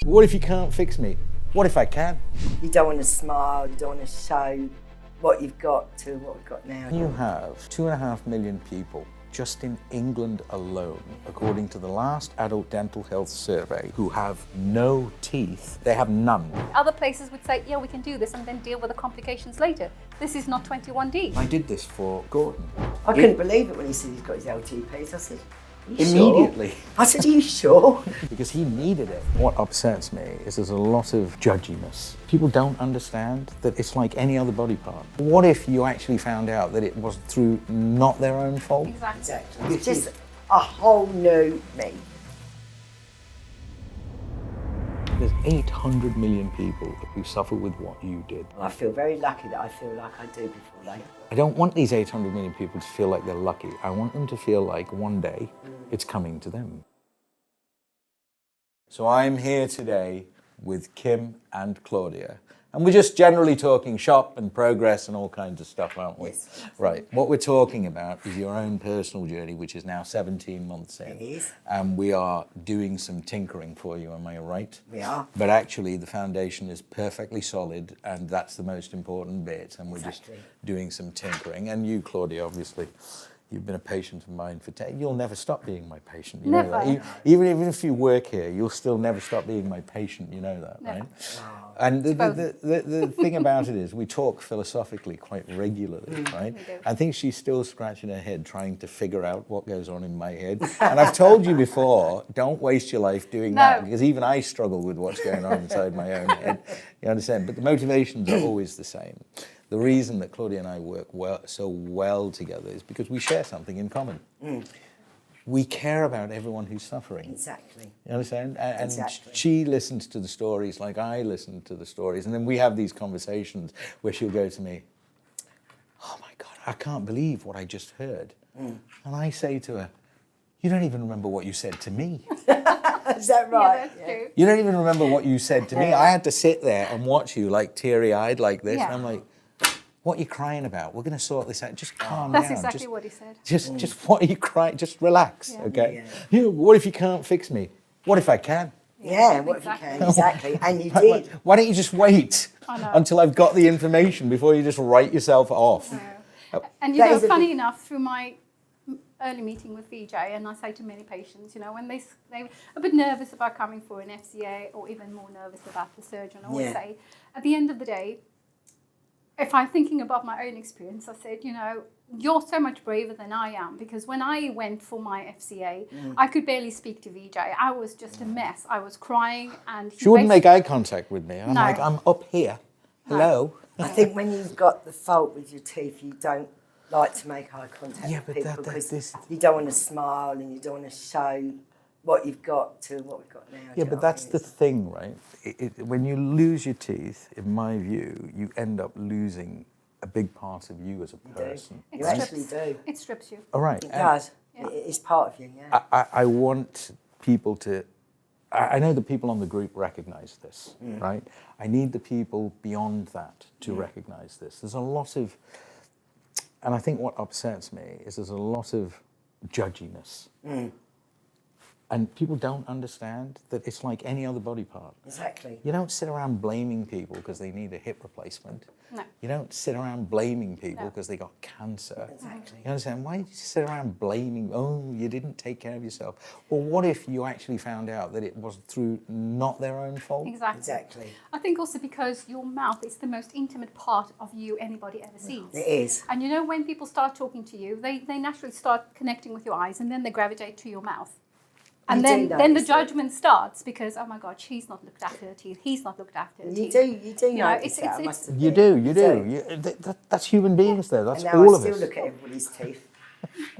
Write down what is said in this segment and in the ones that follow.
What if you can't fix me? What if I can? You don't want to smile, you don't want to show what you've got to what we've got now. You have 2.5 million people just in England alone, according to the last adult dental health survey, who have no teeth. They have none. Other places would say, yeah, we can do this and then deal with the complications later. This is not 21D. I did this for Gordon. I couldn't believe it when he said he's got his LTPs. I said, "Are you Immediately. Sure?" I said, "Are you sure?" Because he needed it. What upsets me is there's a lot of judginess. People don't understand that it's like any other body part. What if you actually found out that it was through not their own fault? Exactly. It's just a whole new me. There's 800 million people who suffer with what you did. I feel very lucky that I feel like I do before they. I don't want these 800 million people to feel like they're lucky. I want them to feel like one day it's coming to them. So I'm here today with Kim and Claudia. And we're just generally talking shop and progress and all kinds of stuff, aren't we? Yes. Right. What we're talking about is your own personal journey, which is now 17 months in. It is. And we are doing some tinkering for you, am I right? We are. But actually the foundation is perfectly solid, and that's the most important bit. And we're Exactly. just doing some tinkering. And you, Claudia, obviously, you've been a patient of mine for 10. You'll never stop being my patient. You know Never. that. Even if you work here, you'll still never stop being my patient. You know that, Never. right? And the thing about it is we talk philosophically quite regularly, right? We do. I think she's still scratching her head trying to figure out what goes on in my head. And I've told you before, don't waste your life doing that, because even I struggle with what's going on inside my own head. You understand? But the motivations are always the same. The reason that Claudia and I work so well together is because we share something in common. We care about everyone who's suffering. Exactly. You understand? And Exactly. she listens to the stories like I listen to the stories. And then we have these conversations where she'll go to me, "Oh my God, I can't believe what I just heard." And I say to her, "You don't even remember what you said to me." Is that right? Yeah, that's true. You don't even remember what you said to me. I had to sit there and watch you like teary-eyed like this. Yeah. And I'm like, "What are you crying about? We're going to sort this out. Just calm down. That's exactly Just- what he said. Just what are you crying? Just relax, Yeah. okay? Yeah. You know, what if you can't fix me? What if I can? Yeah, what if you Exactly. can? Exactly. And you did. Why don't you just wait I know. until I've got the information before you just write yourself off? And you That know, is a funny big- enough, through my early meeting with Vijay, and I say to many patients, you know, when they're a bit nervous about coming for an FCA or even more nervous about the surgeon, I always Yeah. say, at the end of the day, if I'm thinking about my own experience, I said, you know, you're so much braver than I am, because when I went for my FCA, I could barely speak to Vijay. I was just a mess. I was crying, and he She wouldn't make basically- eye contact with me. I'm No. like, I'm up here. Hello? I think when you've got the fault with your teeth, you don't like to make eye contact Yeah, with but people that- because this- you don't want to smile and you don't want to show what you've got to what we've got now. do Yeah, you know but what I that's mean? the thing, right? When you lose your teeth, in my view, you end up losing a big part of you as a person. It You right? actually do. It strips you. All right. It and does. Yeah. It's part of you, yeah. I want people to... I know the people on the group recognise this, right? I need the people beyond that to recognise this. There's a lot of... And I think what upsets me is there's a lot of judginess. And people don't understand that it's like any other body part. Exactly. You don't sit around blaming people because they need a hip replacement. No. You don't sit around blaming people No. because they got cancer. Exactly. You understand? Why do you sit around blaming, oh, you didn't take care of yourself? Well, what if you actually found out that it was through not their own fault? Exactly. Exactly. I think also because your mouth is the most intimate part of you anybody ever sees. It is. And you know, when people start talking to you, they naturally start connecting with your eyes, and then they gravitate to your mouth. And You do then the notice it. judgment starts because, oh my God, she's not looked after her teeth, he's not looked after her You teeth. do You know, notice it's- that, I it's- must You admit. do. That's human beings there. That's And now all I of still us. look at everybody's teeth.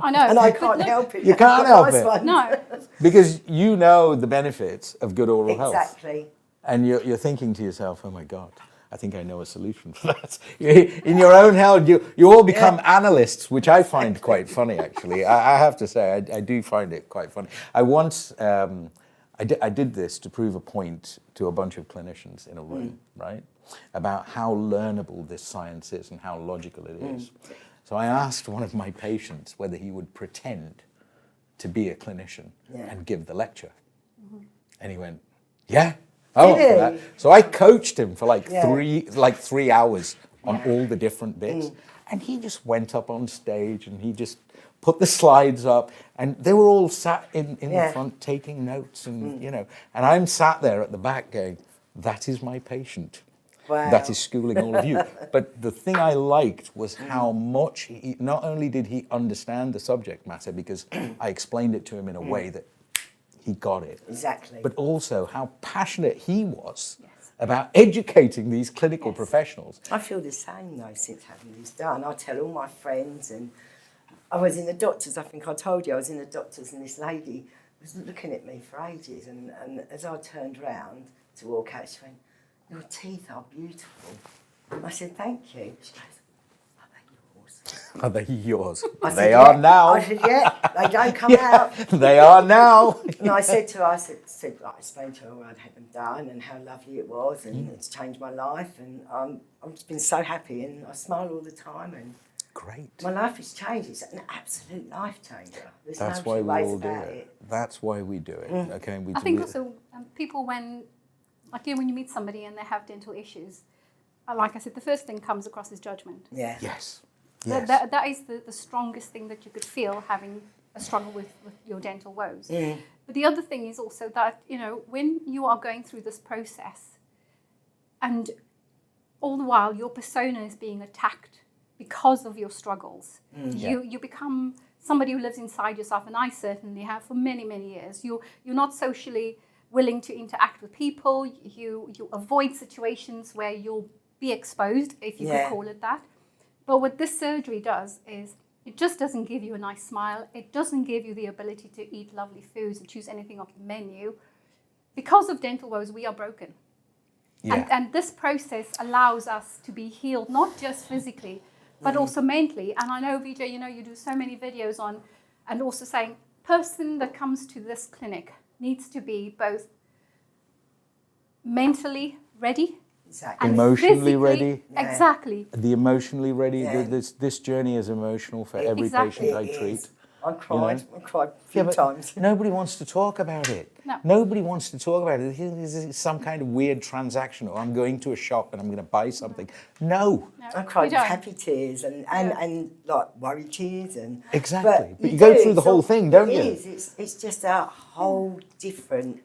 I know. And I but can't look- help it. You I've can't got help nice it. ones. No. Because you know the benefits of good oral health. Exactly. And you're thinking to yourself, oh my God, I think I know a solution for that. In your own health, you all become analysts, which I find quite funny, actually. I have to say, I do find it quite funny. I once, I did this to prove a point to a bunch of clinicians in a room, right? About how learnable this science is and how logical it is. So I asked one of my patients whether he would pretend to be a clinician and give the lecture. And he went, yeah. Oh, Did for he? that. So I coached him for like Yeah. 3 hours on all the different bits, and he just went up on stage and he just put the slides up, and they were all sat in the Yeah. front taking notes, and and I'm sat there at the back going, "That is my patient." Wow. That is schooling all of you. But the thing I liked was how much not only did he understand the subject matter, because I explained it to him in a way that he got it. Exactly. But also how passionate he was about educating these clinical Yes. professionals. I feel the same though since having this done. I tell all my friends, and I was in the doctors, I think I told you, I was in the doctors and this lady was looking at me for ages, and as I turned round to walk out, she went, "Your teeth are beautiful." I said, "Thank you." She goes, "Are they yours?" Are they yours? I said, They "Yeah." are now. I said, "Yeah, they don't come out." They are now. And I said to her, I explained to her where I'd had them done and how lovely it was, and it's changed my life, and I've just been so happy, and I smile all the time, and Great. my life has changed. It's an absolute life changer. There's That's no why two we ways all do about it. That's why we do it. Okay. I think also people when you meet somebody and they have dental issues, like I said, the first thing comes across is judgment. Yeah. Yes. That is the strongest thing that you could feel having a struggle with your dental woes. But the other thing is also that, when you are going through this process and all the while your persona is being attacked because of your struggles, you become somebody who lives inside yourself, and I certainly have for many, many years. You're not socially willing to interact with people. You avoid situations where you'll be exposed, if you could call it that. But what this surgery does is it just doesn't give you a nice smile. It doesn't give you the ability to eat lovely foods and choose anything off the menu. Because of dental woes, we are broken. Yeah. And this process allows us to be healed, not just physically, but also mentally. And I know, Vijay, you do so many videos on, and also saying, person that comes to this clinic needs to be both mentally ready, Exactly. and Emotionally physically ready. Yeah. Exactly. The emotionally ready. Yeah. This journey is emotional for every Exactly. patient I It treat. is. I cried. You know? I cried a few times. Nobody wants to talk about it. No. Nobody wants to talk about it. This is some kind of weird transaction, or I'm going to a shop and I'm going to buy something. No. I cried you don't. happy tears and like worried tears and Exactly. But you go through the whole thing, don't you? It is. It's just a whole different.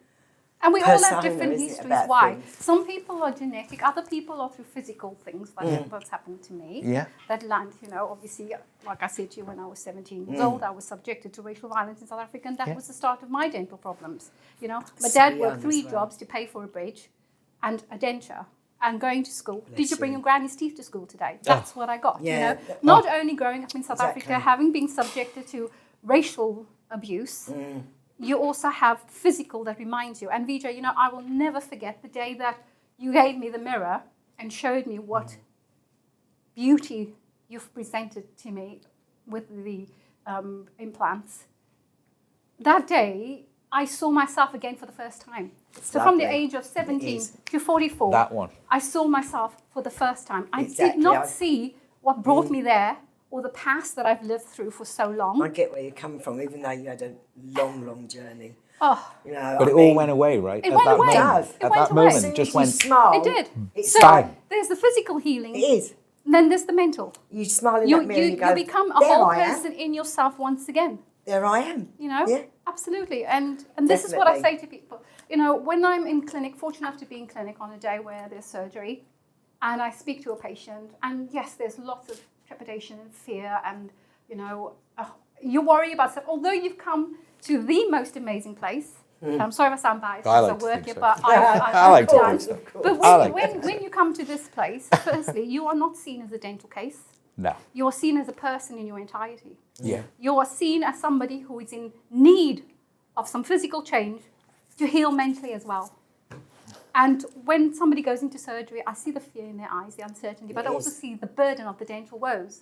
And we all have persona, different isn't it, histories. about Why? things? Some people are genetic, other people are through physical things, like what's happened to me. Yeah. That land, obviously, like I said to you, when I was 17 years old, I was subjected to racial violence in South Africa, and that was the start of my dental problems. My So dad young worked as 3 well. jobs to pay for a bridge and a denture and going to school. Did Bless you bring you. your granny's teeth to school today? That's what I got. Yeah. Not only growing up in South Exactly. Africa, having been subjected to racial abuse, you also have physical that reminds you. And Vijay, I will never forget the day that you gave me the mirror and showed me what beauty you've presented to me with the implants. That day, I saw myself again for the first time. So from the lovely. age of It 17 is. to 44, That one. I saw myself for the first time. I did Exactly. not see what brought me there or the past that I've lived through for so long. I get where you're coming from, even though you had a long, long journey. Oh, But it all went away, right? It At went that away. moment. It At went that away. moment, just went. Smile. it did. It's So Bang. there's the physical healing. It is. And then there's the mental. You smile in You that mirror and you go, become a there whole I am. person in yourself once again. There I am. Yeah. Absolutely. And this is what I say to people. When I'm in clinic, fortunate enough to be in clinic on a day where there's surgery, and I speak to a patient, and yes, there's lots of trepidation and fear, and you worry about stuff. Although you've come to the most amazing place. I'm sorry if I sound biased I because like to I work think here, so. but I like to yeah. think so. But I like to when you come to this place, firstly, you are not seen as a dental case. No. You are seen as a person in your entirety. Yeah. You are seen as somebody who is in need of some physical change to heal mentally as well. And when somebody goes into surgery, I see the fear in their eyes, the uncertainty, but I also see the burden of the dental woes.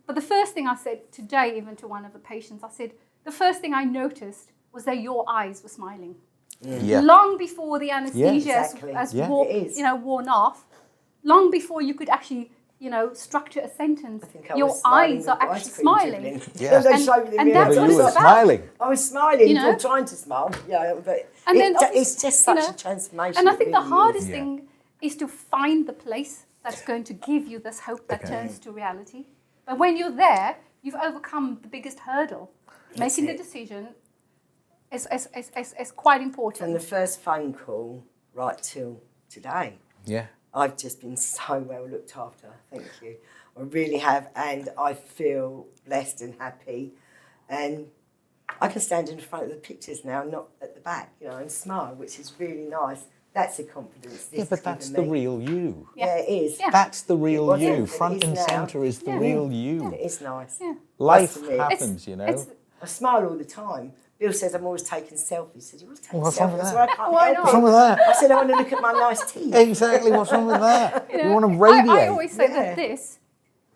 But the first thing I said today, even to one of the patients, I said, the first thing I noticed was that your eyes were smiling. Yeah. Long before the anesthesia exactly. has Yeah. worn off, long before you could actually structure a sentence. I think I Your was smiling eyes with are ice actually cream smiling. dribbling. Yeah. They showed me the and mirror. that's but what you it's were about. smiling. I was smiling, know? or trying to smile, but And then it's just such a transformation. And I it think the really hardest is. Yeah. thing is to find the place that's going to give you this hope that turns to reality. But when you're there, you've overcome the biggest hurdle. Making the it. decision is quite important. From the first phone call right till today, Yeah. I've just been so well looked after. Thank you. I really have, and I feel blessed and happy. And I can stand in front of the pictures now, not at the back, and smile, which is really nice. That's the confidence. This Yeah, but has that's given the me. real you. Yeah, it is. Yeah. That's the It real wasn't, you. but it Front is and now. centre is the Yeah. real you. It is nice. Yeah. Life Nice to me. happens, It's- I smile all the time. Bill says I'm always taking selfies. He said, "You always taking What's wrong with selfies?" that? Well, I can't Why help not? What's wrong it. with that? I said, "I want to look at my nice teeth." Exactly, what's wrong with that? You want to I radiate. always say Yeah. that this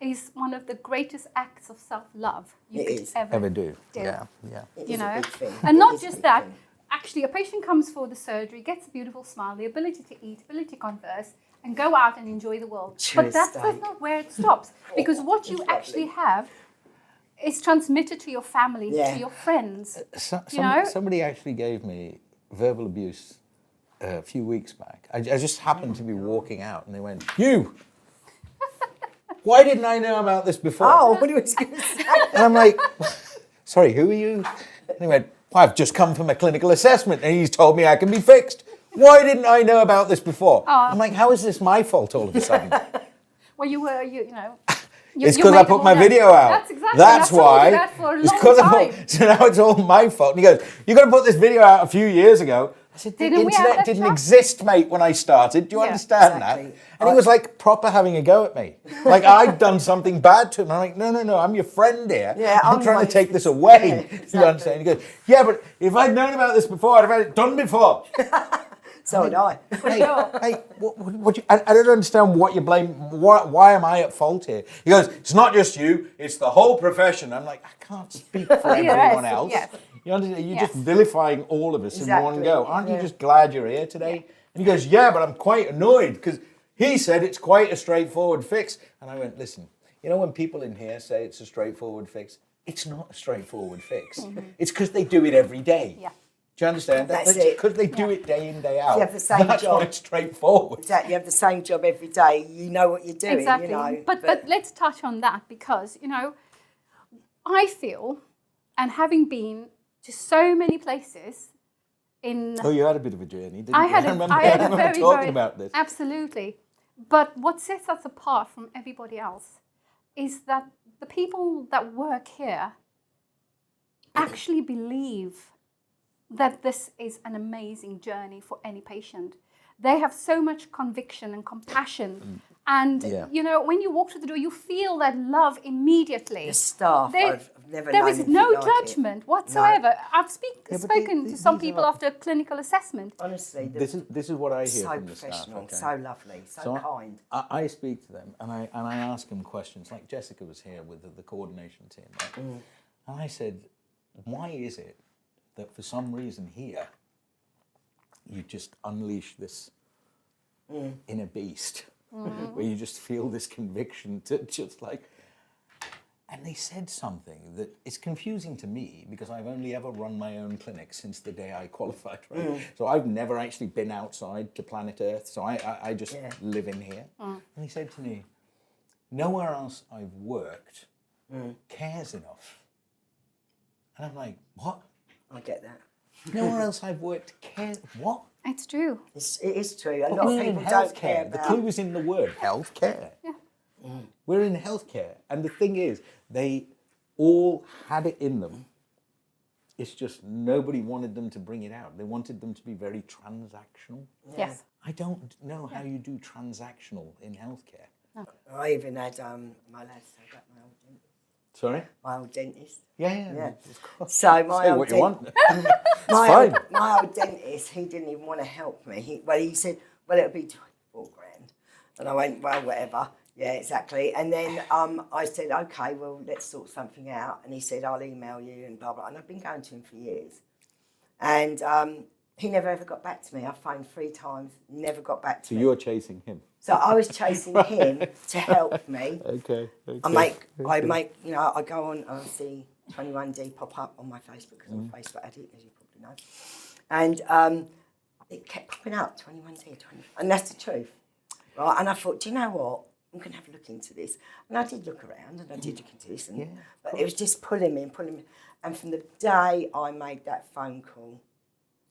is one of the greatest acts of self-love you It could is. ever Ever do. do. Yeah, yeah. It You is know, a big thing. and It not is a just big that. thing. Actually, a patient comes for the surgery, gets a beautiful smile, the ability to eat, ability to converse, and go out and enjoy the world. Chew a But that's steak. not where it stops, because what you it's actually lovely. have is transmitted to your family, Yeah. to your friends. So, know? somebody actually gave me verbal abuse a few weeks back. I just happened to be walking out and they went, "You! Why didn't I know about this before?" Oh, what was going to say? And I'm like, "Sorry, who are you?" And they went, "Well, I've just come from a clinical assessment and he's told me I can be fixed. Why didn't I know about this before?" I'm like, "How is this my fault all of a sudden?" Well, you were, you know. It's because I put my video out. That's exactly. That's I've told why. you that for a It's long 'cause I time. put, so now it's all my fault. And he goes, "You're going to put this video out a few years ago." I said, "The Didn't we have internet that didn't chat?" exist, mate, when I started. Do you Yeah, understand exactly. that?" And he was like proper having a go at me. Like I'd done something bad to him. I'm like, no, I'm your friend here. Yeah, I'm I'm trying to like- take this away. Yeah, You exactly. understand? He goes, "Yeah, but if I'd known about this before, I'd have had it done before." So had I. Hey, I don't understand what you blame. Why am I at fault here? He goes, "It's not just you, it's the whole profession." I'm like, I can't speak for Yes, everyone else. yes. You understand? You're Yes. just vilifying all of us in one Exactly, go. Aren't you yeah. just glad you're here today? And he goes, "Yeah, but I'm quite annoyed because he said it's quite a straightforward fix." And I went, "Listen, you know when people in here say it's a straightforward fix, it's not a straightforward fix. It's because they do it every day. Yeah. Do you understand? That's That's it. because they do it day in, day out. You have the same That's job. why it's straightforward. Exactly. You have the same job every day. You know what you're doing. Exactly. You know. But let's touch on that because, I feel, and having been to so many places in... Oh, you had a bit of a journey, didn't I you? had remember, I had a remember very, talking very... about this. Absolutely. But what sets us apart from everybody else is that the people that work here actually believe that this is an amazing journey for any patient. They have so much conviction and compassion. And, Yeah. when you walk through the door, you feel that love immediately. The staff, I've never There known is anything no like it. judgment whatsoever. I've but spoken to these some are people not- after a clinical assessment. Honestly, This is what I hear so from the staff. professional, Okay? so lovely, so kind. I speak to them and I ask them questions. Like Jessica was here with the coordination team, right? And I said, "Why is it that for some reason here you just unleash this inner beast, where you just feel this conviction to just like..." And they said something that is confusing to me because I've only ever run my own clinic since the day I qualified, right? So I've never actually been outside to planet Earth. So I just live in here. And he said to me, "Nowhere else I've worked cares enough." And I'm like, "What? I get that. Nowhere else I've worked cares? What?" It's true. It is true. A But lot of we're in people don't care healthcare. The about. clue is in the word healthcare. Yeah. We're in healthcare. And the thing is, they all had it in them. It's just nobody wanted them to bring it out. They wanted them to be very transactional. Yes. I don't know how you do transactional in healthcare. I even had my lads say about my old dentist. Sorry? My old dentist. Yeah. Of course. So my Say old what you dentist. want. fine. My old dentist, he didn't even want to help me. He said, "Well, it'll be 24 grand." And I went, "Well, whatever." Yeah, exactly. And then I said, "Okay, well, let's sort something out." And he said, "I'll email you," and blah, blah. And I've been going to him for years. And He never ever got back to me. I phoned 3 times, never got back to So me. you're chasing him. So I was chasing him to help me. Okay. I make, you know, I go on and I see 21D pop up on my Facebook because I'm a Facebook addict, as you probably know. And it kept popping up, 21D, and that's the truth, right? And I thought, do you know what? I'm going to have a look into this. And I did look around and I did look into this, but it was just pulling me. And from the day I made that phone call,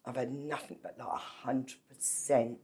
I've had nothing but like 100%.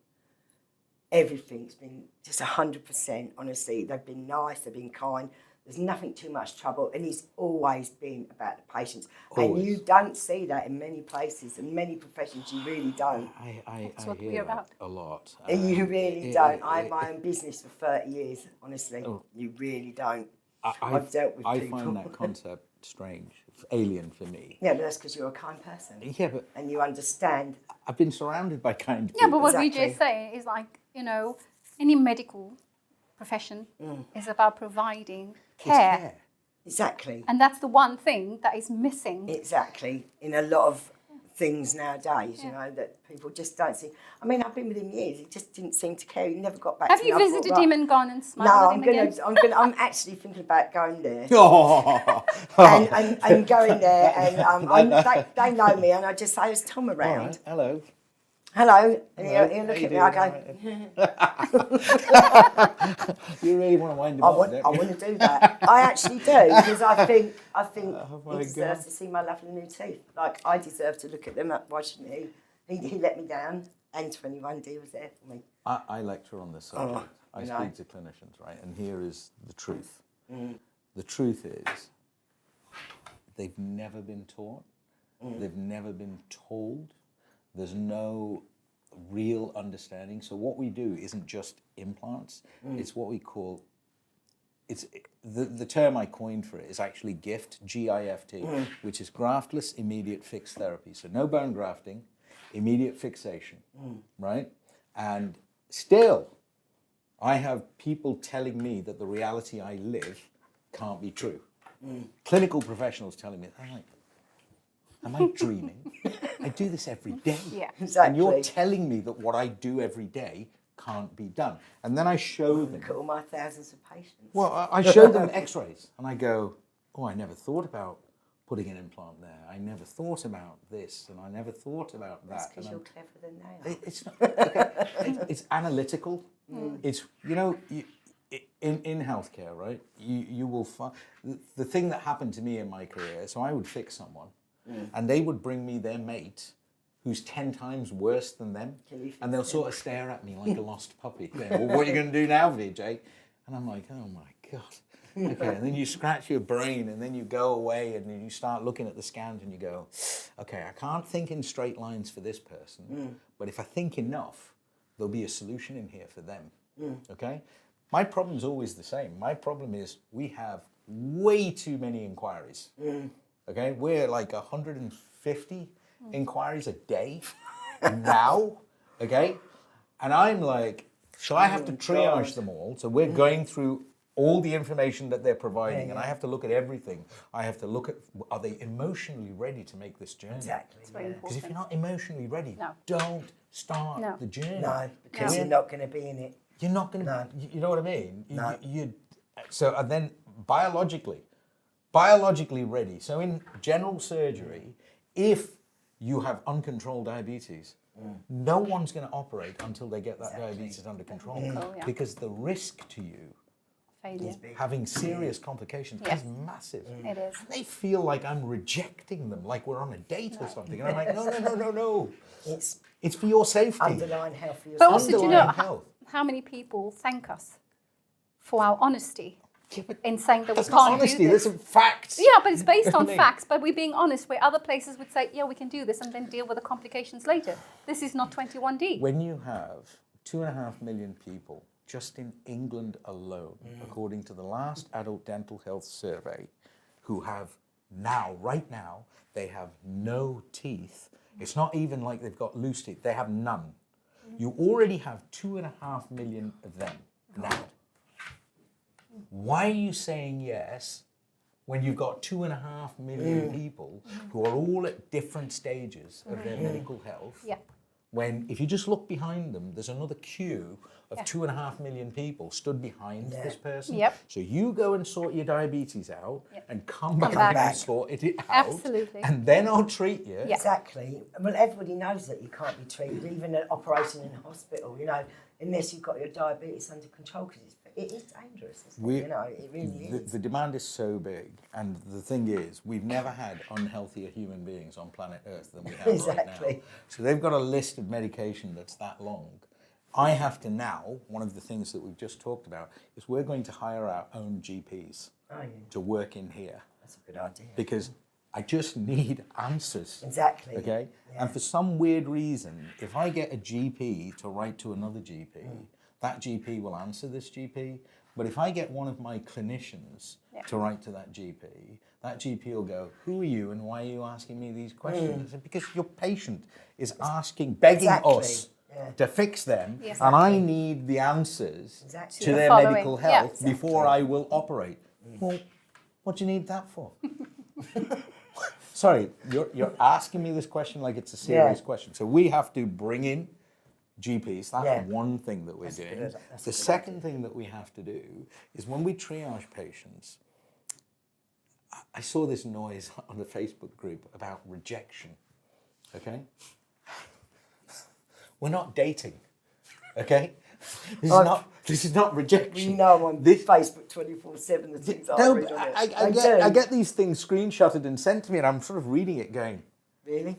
Everything's been just 100%, honestly. They've been nice, they've been kind. There's nothing too much trouble, and it's always been about the patients. Always. And you don't see that in many places, in many professions, you really don't. I what hear we're that about. a lot. You really don't. I had my own business for 30 years, honestly. You really don't. I've dealt with people. I find that concept strange, alien for me. Yeah, but that's because you're a kind person. Yeah, but And you understand. I've been surrounded by kind people. Yeah, but what Exactly. Vijay is saying is like, you know, any medical profession is about providing It's care. Exactly. And that's the one thing that is missing. Exactly. In a lot of things nowadays, you know, that people just don't see. I mean, I've been with him years. He just didn't seem to care. He never got back Have to me. you I thought, visited right, him and gone and No, smiled at him again? I'm actually thinking about going there. Oh. and going there, and they know me, and I just say, "Is Tom All around?" right, hello. Hello, and he'll How look you at me. I doing? go, You really want to wind him I up, want don't you? to do that. I actually do, because I think Oh my he deserves God. to see my lovely new teeth. Like, I deserve to look at them. Why shouldn't he? He let me down, and 21D was there for me. I lecture on this subject. I you know. speak to clinicians, right? And here is the truth. The truth is, they've never been taught. They've never been told. There's no real understanding. So what we do isn't just implants. It's what we call, the term I coined for it is actually GIFT, G-I-F-T, which is graftless immediate fixed therapy. So no bone grafting, immediate fixation, right? And still, I have people telling me that the reality I live can't be true. Clinical professionals telling me, I'm like, am I dreaming? I do this every day. Yeah. Exactly. And you're telling me that what I do every day can't be done. And then I show them. Look at all my thousands of patients. Well, I show them x-rays and I go, oh, I never thought about putting an implant there. I never thought about this and I never thought about that. Because And you're cleverer than they are. it's not, okay, it's analytical. It's, you know, in healthcare, right, you will find, the thing that happened to me in my career, so I would fix someone and they would bring me their mate who's 10 times worse than them, and they'll sort of stare at me like a lost puppy. Well, what are you going to do now, Vijay? And I'm like, oh my God. Okay, and then you scratch your brain and then you go away and then you start looking at the scans and you go, okay, I can't think in straight lines for this person, but if I think enough, there'll be a solution in here for them, okay? My problem's always the same. My problem is we have way too many inquiries, okay? We're like 150 inquiries a day now, okay? And I'm like, so I have to triage them all. So we're going through all the information that they're providing, and I have to look at everything. I have to look at, are they emotionally ready to make this journey? Exactly. It's very Yeah. Because if important. you're not emotionally ready, No. don't start No. the journey. No, because you're not going to be in it. You're not going to, No. you know what I mean? No. So, and then biologically ready. So in general surgery, if you have uncontrolled diabetes, no one's going to operate until they get that diabetes under control. Oh, yeah. Because the risk to you Failure. having serious complications Yes. is massive. It is. And they feel like I'm rejecting them, like we're on a date or something. And I'm like, no. It's for your safety. Underlying health for But yourself. also, do you know Underlying health. how many people thank us for our honesty Yeah, but in saying that we that's not can't honesty, do this? that's facts. Yeah, but it's based You know on what I mean? facts. But we're being honest, where other places would say, yeah, we can do this and then deal with the complications later. This is not 21D. When you have 2.5 million people just in England alone, according to the last adult dental health survey, who have right now, they have no teeth. It's not even like they've got loose teeth, they have none. You already have 2.5 million of them now. Why are you saying yes when you've got 2.5 million people who are all at different stages of their medical health? Yeah. when if you just look behind them, there's another queue of 2.5 million people stood behind this person. Yep. So you go and sort your diabetes out and come back. back and sort it out. Absolutely. And then I'll treat you. Yeah. Exactly. Well, everybody knows that you can't be treated, even an operation in a hospital, you know, unless you've got your diabetes under control, because it is dangerous, isn't it? You know, it really is. The demand is so big, and the thing is, we've never had unhealthier human beings on planet Earth than we have right now. So they've got a list of medication that's that long. I have to now, one of the things that we've just talked about, is we're going to hire our own GPs to work in here. That's a good idea. Because I just need answers. Exactly. Okay? Yeah. And for some weird reason, if I get a GP to write to another GP, that GP will answer this GP. But if I get one of my clinicians to write to that GP will go, who are you and why are you asking me these questions? I said, because your patient is begging us to fix them, and I need the answers to their medical health before I will operate. Well, what do you need that for? Sorry, you're asking me this question like it's a serious question. So we have to bring in GPs. That's one thing that we're doing. The second thing that we have to do is when we triage patients, I saw this noise on the Facebook group about rejection, okay? We're not dating, okay? This is not rejection. You know I'm on Facebook 24/7, the things I read on it. I get these things screenshotted and sent to me, and I'm sort of reading it going, really?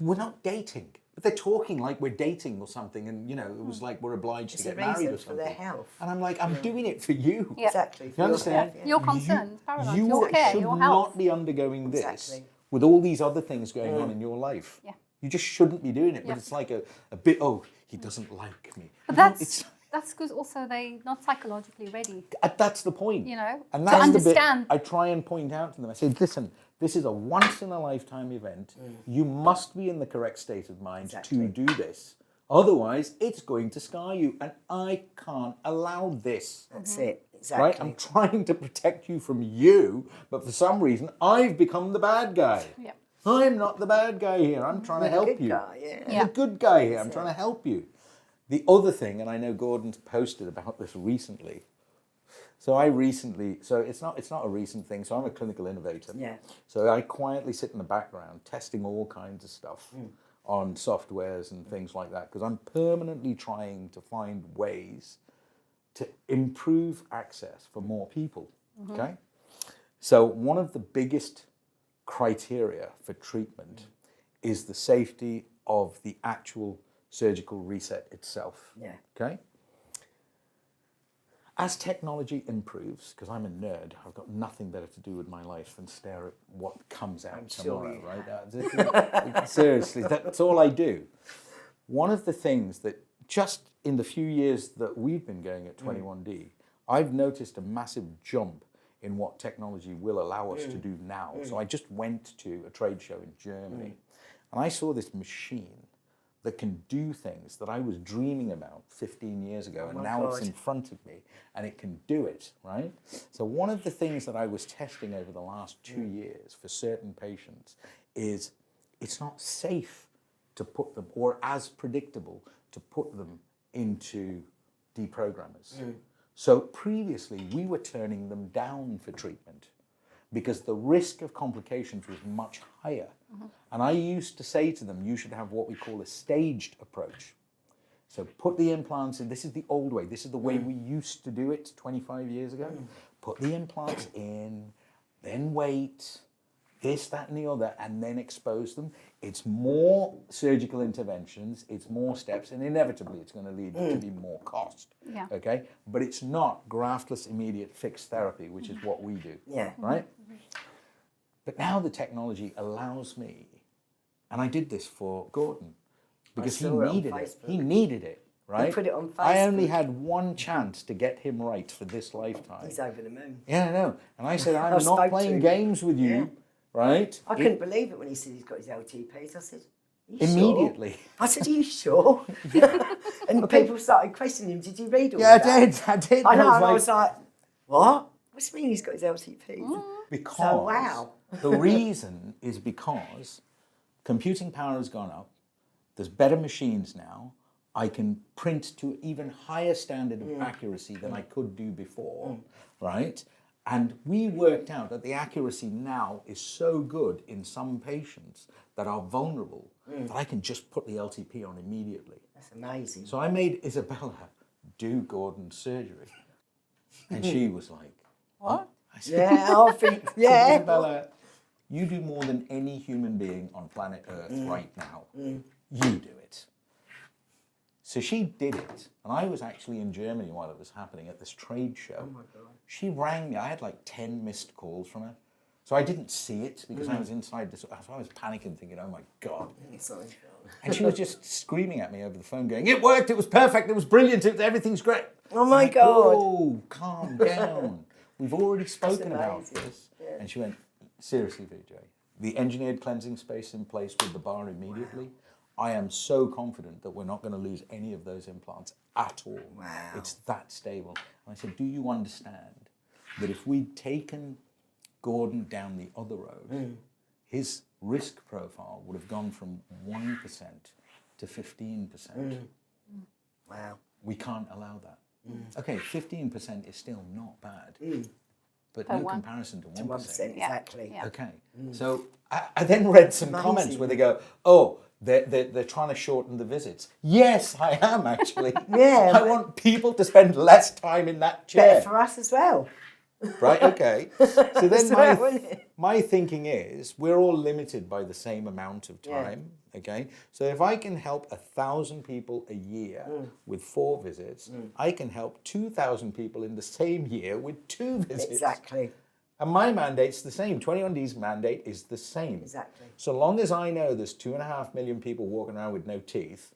We're not dating. But they're talking like we're dating or something, and you know, it was like we're obliged to get married or something. For their health. And I'm like, I'm doing it for you. Yeah. Exactly. You understand? Your concerns, paramount. You Your care, should your health. not be undergoing this with all these other things going on in your life. Yeah. You just shouldn't be doing it. But it's like a bit, he doesn't like me. But that's because also they're not psychologically ready. That's the point. You know, and that's to understand. The bit I try and point out to them. I say, listen, this is a once-in-a-lifetime event. You must be in the correct state of mind to do this. Otherwise, it's going to scar you, and I can't allow this. That's it, exactly. Right? I'm trying to protect you from you, but for some reason, I've become the bad guy. Yeah. I'm not the bad guy here. I'm trying to help you. I'm the good guy here. I'm trying to help you. The other thing, and I know Gordon's posted about this recently. So it's not a recent thing. So I'm a clinical innovator. Yeah. So I quietly sit in the background testing all kinds of stuff on softwares and things like that, because I'm permanently trying to find ways to improve access for more people. Okay. So one of the biggest criteria for treatment is the safety of the actual surgical reset itself. Yeah. Okay. As technology improves, because I'm a nerd, I've got nothing better to do with my life than stare at what comes out tomorrow, right? Seriously, that's all I do. One of the things that just in the few years that we've been going at 21D, I've noticed a massive jump in what technology will allow us to do now. So I just went to a trade show in Germany, and I saw this machine that can do things that I was dreaming about 15 years ago, and now it's in front of me, and it can do it, right? So one of the things that I was testing over the last 2 years for certain patients is it's not safe to put them, or as predictable, to put them into deprogrammers. So previously, we were turning them down for treatment because the risk of complications was much higher. And I used to say to them, you should have what we call a staged approach. So put the implants in, this is the old way, this is the way we used to do it 25 years ago. Put the implants in, then wait, this, that, and the other, and then expose them. It's more surgical interventions, it's more steps, and inevitably it's going to lead to be more cost. Yeah. Okay? But it's not graftless immediate fixed therapy, which is what we do. Yeah. Right? But now the technology allows me, and I did this for Gordon, because he needed it. He needed it, right? You put it on Facebook. I only had one chance to get him right for this lifetime. He's over the moon. Yeah, I know. And I said, I'm not playing games with you, right? I couldn't believe it when he said he's got his LTPs. I said, are you immediately. Sure? I said, are you sure? And people started questioning him, did you read all that? that? I did. I know, and I was like, what? What's the mean he's got his LTPs? Because so, wow. the reason is because computing power has gone up. There's better machines now. I can print to even higher standard of accuracy than I could do before, right? And we worked out that the accuracy now is so good in some patients that are vulnerable that I can just put the LTP on immediately. That's amazing. So I made Isabella do Gordon's surgery. And she was like, What? I said, Yeah, I think, yeah. Isabella, you do more than any human being on planet Earth right now. You do it. So she did it. And I was actually in Germany while it was happening at this trade show. Oh my God. She rang me. I had like 10 missed calls from her. So I didn't see it because I was inside this. So I was panicking, thinking, oh my God. And she was just screaming at me over the phone, going, it worked, it was perfect, it was brilliant, everything's great. Oh my like, God. Oh, calm down. We've already spoken about this. Yeah. And she went, seriously, Vijay, the engineered cleansing space in place with the bar immediately, I am so confident that we're not going to lose any of those implants at all. Wow. It's that stable. And I said, do you understand that if we'd taken Gordon down the other road, his risk profile would have gone from 1% to 15%. Wow. We can't allow that. Okay, 15% is still not bad, but But no one- comparison to 1%. To 1%, exactly. Yeah. Okay, so I then read some Amazing. comments where they go, oh, they're trying to shorten the visits. Yes, I am actually. Yeah. I want people to spend less time in that chair. Better for us as well. Right, okay. So then well, isn't it? my thinking is we're all limited by the same amount of time, okay? So if I can help 1,000 people a year with 4 visits, I can help 2,000 people in the same year with 2 visits. Exactly. And my mandate's the same. 21D's mandate is the same. Exactly. So long as I know there's 2.5 million people walking around with no teeth,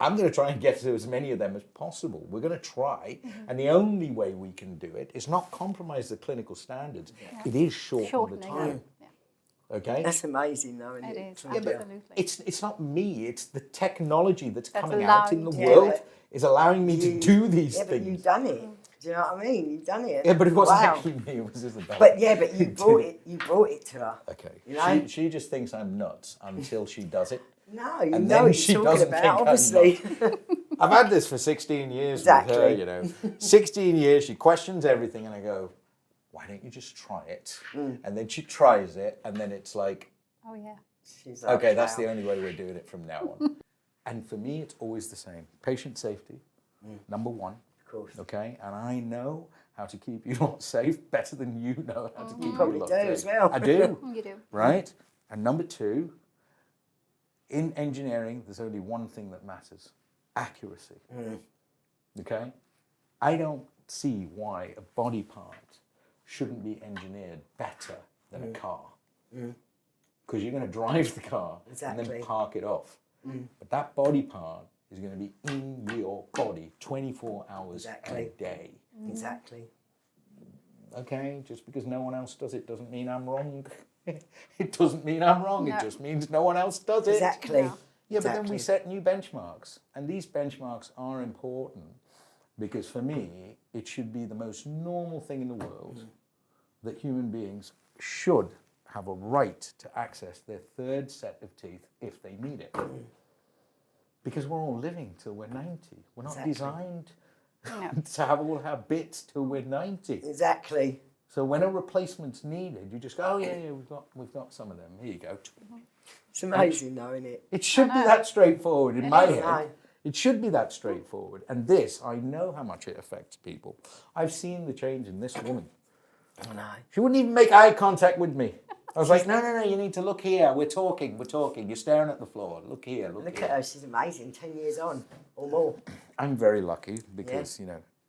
I'm going to try and get to as many of them as possible. We're going to try. And the only way we can do it is not compromise the clinical standards. It is shorten the time. Yeah. Okay? That's amazing, though, isn't It it? is, Claudia? absolutely. It's not me, it's the technology that's That's coming out in the allowing- world but is allowing me to do these Yeah, but things. you've done it. Do you know what I mean? You've done it. Yeah, but it wasn't Wow. actually me, it was Isabella. But yeah, but you brought it to her. Okay. You know? She just thinks I'm nuts until she does it. No, you And know then what she you're talking doesn't about, think I'm obviously. I've had this for 16 years with her, Exactly. you know. 16 years, she questions everything, and I go, why don't you just try it? And then she tries it, and then it's like, Oh, yeah. She's like, okay, that's wow. the only way we're doing it from now on. And for me, it's always the same. Patient safety, number one. Of course. Okay, and I know how to keep you lot safe better than you know how to keep you probably lot do safe. as well. I do, You do. right? And number two, in engineering, there's only one thing that matters: accuracy. Okay, I don't see why a body part shouldn't be engineered better than a car. Because you're going to drive the car and Exactly. then park it off. But that body part is going to be in your body 24 hours Exactly. a day. Exactly. Okay, just because no one else does it doesn't mean I'm wrong. It doesn't mean I'm wrong. No. It just means no one else does it. Exactly. Yeah. Yeah, but then we Exactly. set new benchmarks. And these benchmarks are important because for me, it should be the most normal thing in the world that human beings should have a right to access their 3rd set of teeth if they need it. Because we're all living till we're 90. We're not Exactly. designed No. to have all our bits till we're 90. Exactly. So when a replacement's needed, you just go, oh yeah, we've got some of them. Here you go. It's amazing, though, isn't it? It should be that straightforward in my is. head. Aye. It should be that straightforward. And this, I know how much it affects people. I've seen the change in this woman. I know. She wouldn't even make eye contact with me. I was like, no, you need to look here. We're talking. You're staring at the floor. Look here, look Look here. at her. She's amazing. 10 years on or more. I'm very lucky because,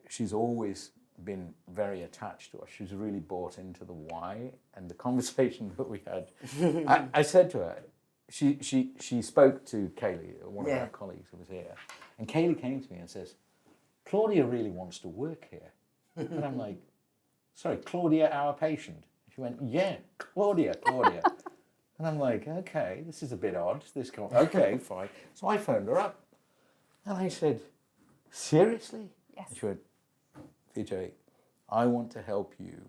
she's always been very attached to us. She's really bought into the why. And the conversation that we had, I said to her, she spoke to Kaylee, one of our colleagues who was here. And Kaylee came to me and says, Claudia really wants to work here. And I'm like, sorry, Claudia, our patient? She went, yeah, Claudia. And I'm like, okay, this is a bit odd. Okay, fine. So I phoned her up. And I said, seriously? Yes. And she went, Vijay, I want to help you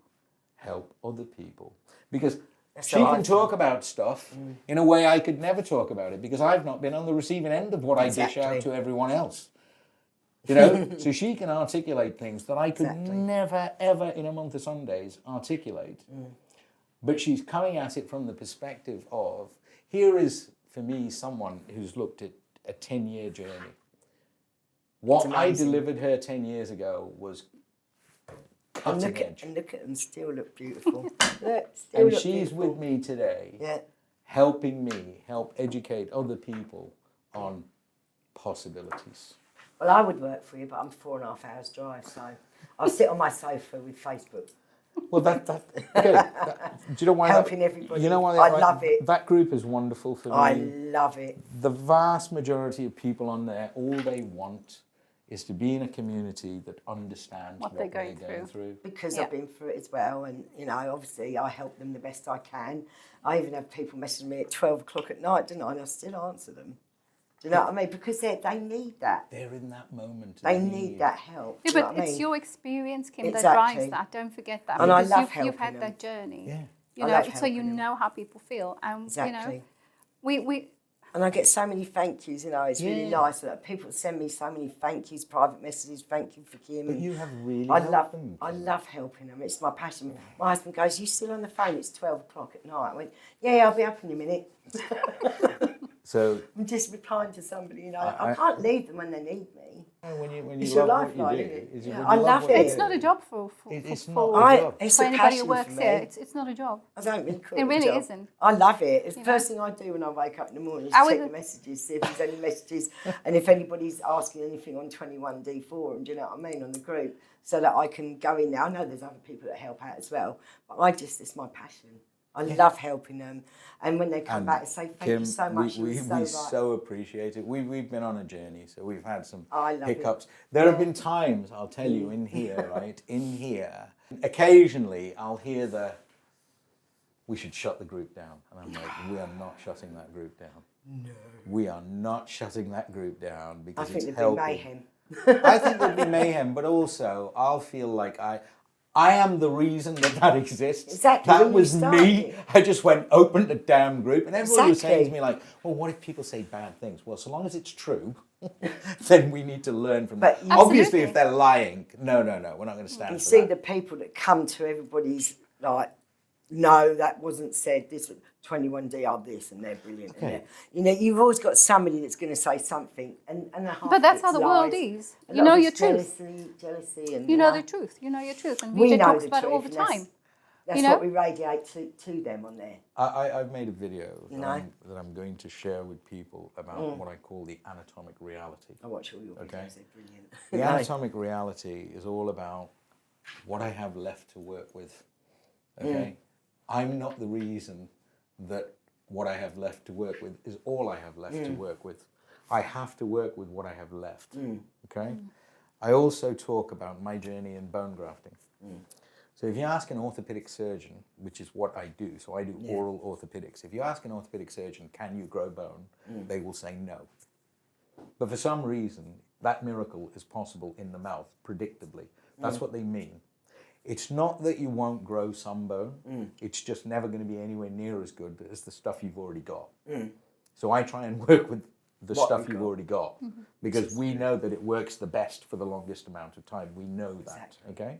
help other people. Because She can talk about stuff in a way I could never talk about it because I've not been on the receiving end of what I dish out to everyone else. You know, so she can articulate things that I could never, ever in a month of Sundays articulate. But she's coming at it from the perspective of, here is, for me, someone who's looked at a 10-year journey. What I delivered her 10 years ago was cutting edge. And look at them, still look beautiful. And she's with me today, helping me help educate other people on possibilities. Well, I would work for you, but I'm 4.5 hours drive, so I'll sit on my sofa with Facebook. Well, okay. Do you know why? Helping everybody. You know why? I love it. That group is wonderful for me. I love it. The vast majority of people on there, all they want is to be in a community that understands what they're going through. Because I've been through it as well, and you know, obviously I help them the best I can. I even have people messaging me at 12 o'clock at night, don't I? And I still answer them. Do you know what I mean? Because they need that. They're in that moment. They need that help. Yeah, but it's your experience, Kim, that drives that. Don't forget that. And I love helping you've had that journey. Yeah. You know, so you know how people feel. And, you know, we... And I get so many thank yous, you know, it's really nice that people send me so many thank yous, private messages, thank you for Kim. But you have really helped them. I love helping them, it's my passion. My husband goes, you still on the phone? It's 12 o'clock at night. I went, yeah, I'll be up in a minute. So I'm just replying to somebody, you know. I can't leave them when they need me. When you it's love your what lifeline, you isn't do, it? I love it. It's not a job for it's anybody who works here. It's not a job. I don't really call it really a job. isn't. I love it. It's the first thing I do when I wake up in the morning is check the messages, see if there's any messages, and if anybody's asking anything on 21D forum, do you know what I mean, on the group, so that I can go in there. I know there's other people that help out as well, but it's my passion. I love helping them, and when they come back and say thank you so much, we so appreciate it. We've been on a journey, so we've had some hiccups. It. There have been times, I'll tell you, in here, right, in here, occasionally I'll hear we should shut the group down, and I'm like, we are not shutting that group down. No, we are not shutting that group down because I think it's there'd helping. be mayhem. I think there'd be mayhem, but also I'll feel like I am the reason that exists. Exactly. That was me. I just opened the damn group, and everyone was saying to me like, well, what if people say bad things? Well, so long as it's true, then we need to learn from that. Obviously, if they're lying, no, we're not going to stand for that. You see the people that come to everybody's like, no, that wasn't said. This 21D are this, and they're brilliant. Okay. And you know, you've always got somebody that's going to say something, and but that's how the world is. You know your truth. Jealousy, and you know the truth. You know your truth, and we Vijay talks about it all the time. That's what we radiate to them on there. I've made a video that I'm going to share with people about what I call the anatomic reality. I watch all your videos, they're brilliant. The anatomic reality is all about what I have left to work with. Okay? I'm not the reason that what I have left to work with is all I have left to work with. I have to work with what I have left. Okay? I also talk about my journey in bone grafting. So if you ask an orthopedic surgeon, which is what I do, so I do oral orthopedics. If you ask an orthopedic surgeon, can you grow bone? They will say no. But for some reason, that miracle is possible in the mouth, predictably. That's what they mean. It's not that you won't grow some bone. It's just never going to be anywhere near as good as the stuff you've already got. So I try and work with the stuff you've already got because we know that it works the best for the longest amount of time. We know that, okay?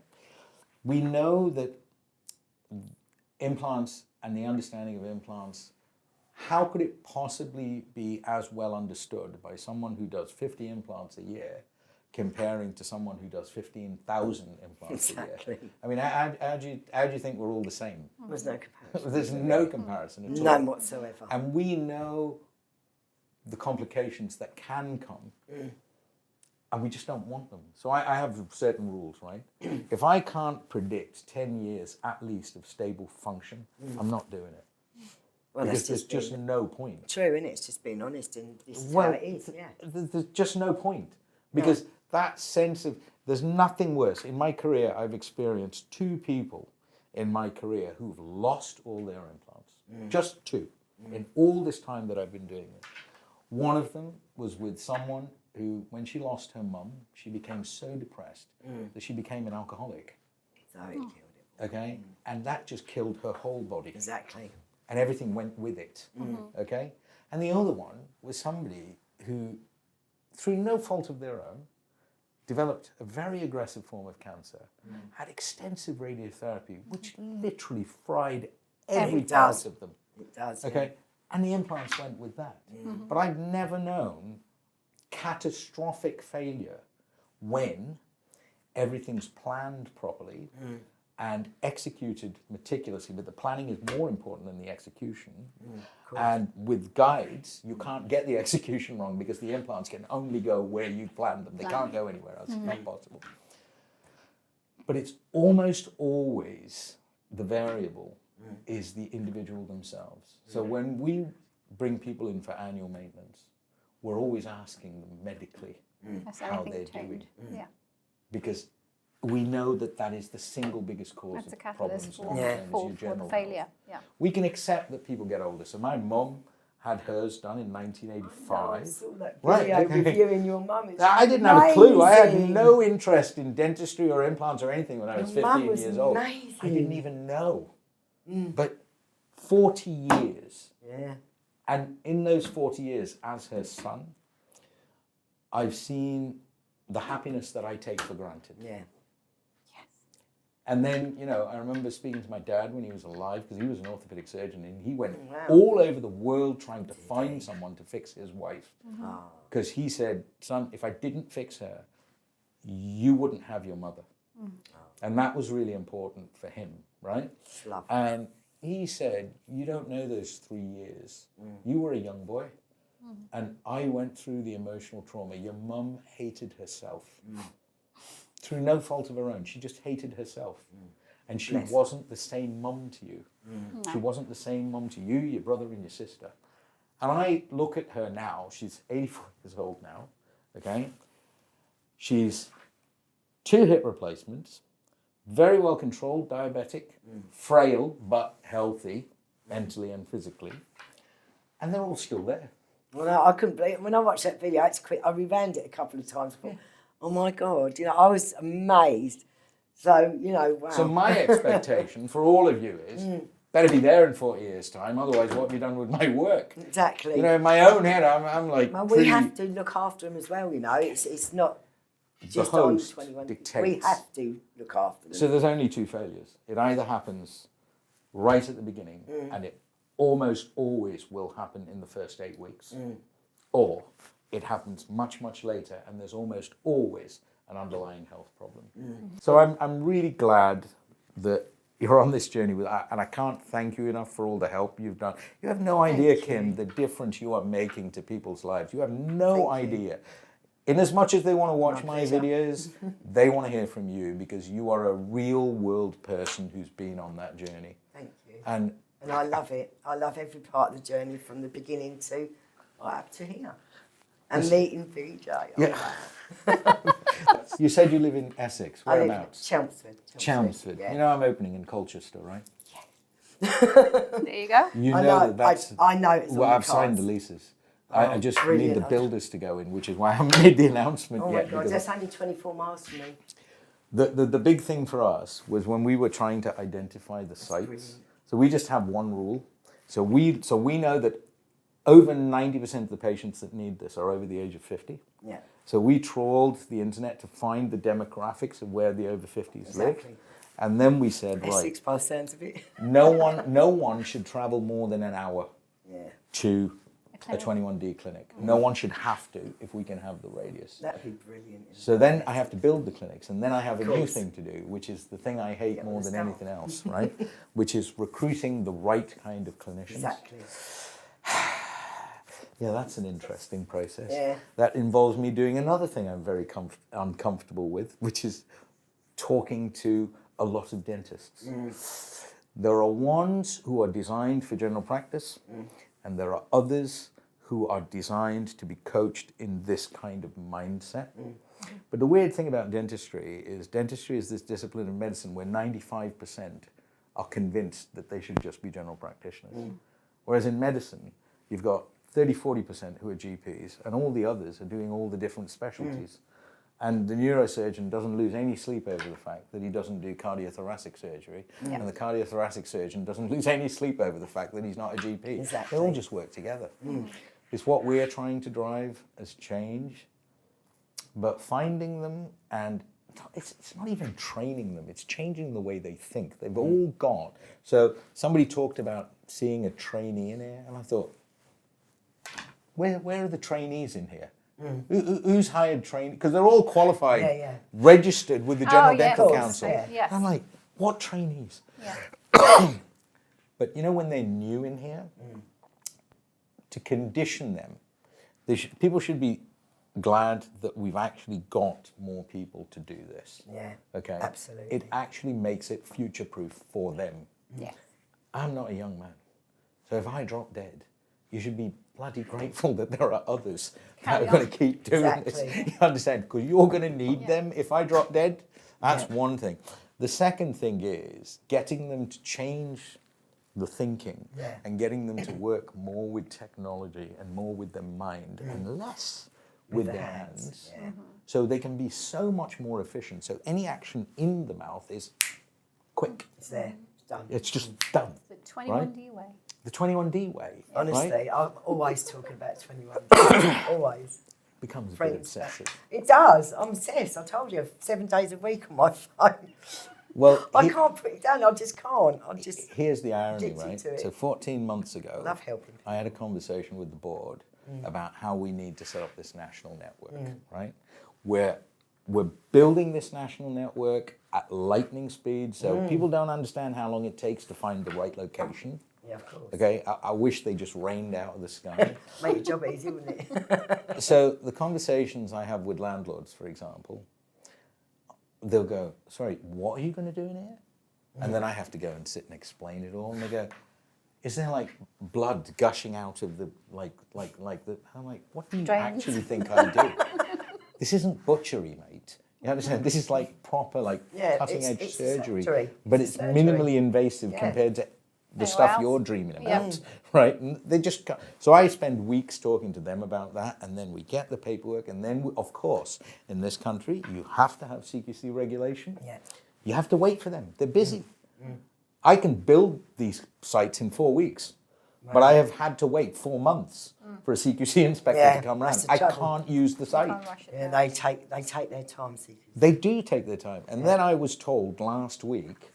We know that implants and the understanding of implants, how could it possibly be as well understood by someone who does 50 implants a year comparing to someone who does 15,000 implants a year? I mean, how do you think we're all the same? There's no comparison. There's no comparison at all. None whatsoever. And we know the complications that can come, and we just don't want them. So I have certain rules, right? If I can't predict 10 years at least of stable function, I'm not doing it. Well, because there's just no point. True, innit? It's just being honest, and this is how it is, There's just no point. Because that sense of, there's nothing worse. In my career, I've experienced 2 people in my career who've lost all their implants. Just 2. In all this time that I've been doing this. One of them was with someone who, when she lost her mum, she became so depressed that she became an alcoholic. So it killed it. Okay? And that just killed her whole body. Exactly. and everything went with it, okay? And the other one was somebody who, through no fault of their own, developed a very aggressive form of cancer, had extensive radiotherapy, which literally fried every It part does. of them. It does. Okay, and the implants went with that. But I've never known catastrophic failure when everything's planned properly and executed meticulously, but the planning is more important than the execution. And with guides, you can't get the execution wrong because the implants can only go where you planned them. They can't go anywhere else. It's not possible. But it's almost always the variable is the individual themselves. So when we bring people in for annual maintenance, we're always asking them medically how they're doing. Yeah. Because we know that that is the single biggest cause That's a of catalyst problems for, in terms of your for the general failure. health. Yeah. We can accept that people get older. So my mum had hers done in I 1985. saw that Right, video okay. reviewing your mum. It's I didn't have a clue. I had amazing. no interest in dentistry or implants or anything when I was Your mum 15 was years old. amazing. I didn't even know. But 40 years, Yeah. and in those 40 years as her son, I've seen the happiness that I take for granted. Yeah. And then, you know, I remember speaking to my dad when he was alive, because he was an orthopedic surgeon, and he went Wow. all over the world trying to find someone to fix his wife. Oh. Because he said, son, if I didn't fix her, you wouldn't have your mother. And that was really important for him, right? It's lovely. And he said, you don't know those 3 years. You were a young boy. And I went through the emotional trauma. Your mum hated herself. Through no fault of her own. She just hated herself. And she Bless her. wasn't the same mum to you. She wasn't the same mum to you, your brother and your sister. And I look at her now, she's 84 years old now, okay? She's 2 hip replacements, very well controlled, diabetic, frail but healthy, mentally and physically. And they're all still there. Well, no, I couldn't believe it. When I watched that video, it's quick. I rewound it a couple of times. Thought, oh my God, you know, I was amazed. So, you know, wow. So my expectation for all of you is, better be there in 40 years' time, otherwise what have you done with my work? Exactly. You know, in my own head, I'm like, well, pretty, we have to look after them as well, you know. It's not the just on host 21. dictates. We have to look after them. So there's only 2 failures. It either happens right at the beginning, and it almost always will happen in the first 8 weeks, or it happens much, much later, and there's almost always an underlying health problem. So I'm really glad that you're on this journey with that, and I can't thank you enough for all the help you've done. You have no idea, Kim, the difference you are making to people's lives. You have no idea. In as much as they want to watch my videos, they want to hear from you because you are a real world person who's been on that journey. Thank you. And I love it. I love every part of the journey from the beginning to right up to here. And meeting Vijay. Yeah. You said you live in Essex. I live in Whereabouts? Chelmsford. Yeah. Yeah. You know I'm opening in Colchester, right? There you go. You I know know. that that's... I know it's Well, on the I've signed the cards. leases. I just need brilliant. the builders to go in, which is why I haven't made the announcement Oh my yet. God, because that's only 24 miles from me. the big thing for us was when we were trying to identify the sites. brilliant. So we just have one rule. So we know that over 90% of the patients that need this are over the age of 50. Yeah. So we trawled the internet to find the demographics of where the over 50s live. Exactly. And then we said, right, Essex by the sounds of it. no one should travel more than an hour Yeah. to a clinic. 21D clinic. No one should have to if we can have the radius. That'd be brilliant. So then I have to build the clinics, and then I have a new course. thing to do, which is the thing I hate Get more all the than staff. anything else, right? Which is recruiting the right kind of clinicians. Exactly. Yeah, that's an interesting process. Yeah. That involves me doing another thing I'm very uncomfortable with, which is talking to a lot of dentists. There are ones who are designed for general practice, and there are others who are designed to be coached in this kind of mindset. But the weird thing about dentistry is this discipline of medicine where 95% are convinced that they should just be general practitioners. Whereas in medicine, you've got 30-40% who are GPs, and all the others are doing all the different specialties. And the neurosurgeon doesn't lose any sleep over the fact that he doesn't do cardiothoracic surgery. Yeah. And the cardiothoracic surgeon doesn't lose any sleep over the fact that he's not a GP. Exactly. They all just work together. It's what we're trying to drive as change. But finding them, and it's not even training them, it's changing the way they think. They've all got. So somebody talked about seeing a trainee in here, and I thought, where are the trainees in here? Who's hired training? Because they're all qualified, registered with the General Dental Council. Yes. I'm like, what trainees? Yeah. But you know, when they're new in here, to condition them, people should be glad that we've actually got more people to do this. Yeah. Okay. Absolutely. It actually makes it future-proof for them. Yes. I'm not a young man, so if I drop dead, you should be bloody grateful that there are others that are going to keep doing this. You understand? Because you're going to need them if I drop dead. That's one thing. The second thing is getting them to change the thinking and getting them to work more with technology and more with their mind and less with their hands. So they can be so much more efficient. So any action in the mouth is quick. It's there. It's done. It's just done. The 21D way. The 21D way. Honestly, right? I'm always talking about 21. Always. Becomes a bit Friends. obsessive. It does. I'm obsessed. I told you, 7 days a week on my phone. Well, I can't put it down. I just can't. Here's the irony, addicted right? to it. So 14 months ago, Love helping. I had a conversation with the board about how we need to set up this national network, right? We're building this national network at lightning speed, so people don't understand how long it takes to find the right location. Yeah, of course. Okay, I wish they just rained out of the sky. Make your job easy, wouldn't it? So the conversations I have with landlords, for example, they'll go, sorry, what are you going to do in here? And then I have to go and sit and explain it all, and they go, is there like blood gushing out of the, like the, I'm like, what do you Drains. actually think I do? This isn't butchery, mate. You understand? This is like proper, like cutting edge it's surgery. surgery. But it's Surgery. minimally invasive compared to the stuff else. you're dreaming about, Yeah. right? And they just so I spend weeks talking to them about that, and then we get the paperwork, and then of course, in this country, you have to have CQC regulation. Yeah. You have to wait for them. They're busy. I can build these sites in 4 weeks, but I have had to wait 4 months for a CQC inspector to come round. that's the I trouble. can't use the site. Can't rush it Yeah, now. they take their time, see. They do take their time. And then I was told last week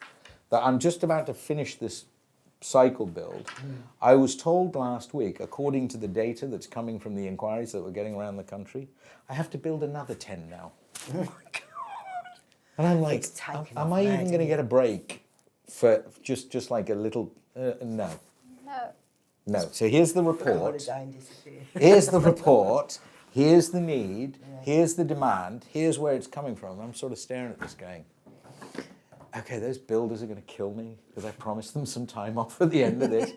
that I'm just about to finish this cycle build. I was told last week, according to the data that's coming from the inquiries that we're getting around the country, I have to build another 10 now. Oh my God. And I'm like, It's taken am off I mad, even going to isn't get a break for just like a little, no. No. No. So here's the Go on report. holiday and disappear. Here's the report. Here's the need. Here's the demand. Here's where it's coming from. I'm sort of staring at this going, okay, those builders are going to kill me because I promised them some time off at the end of this.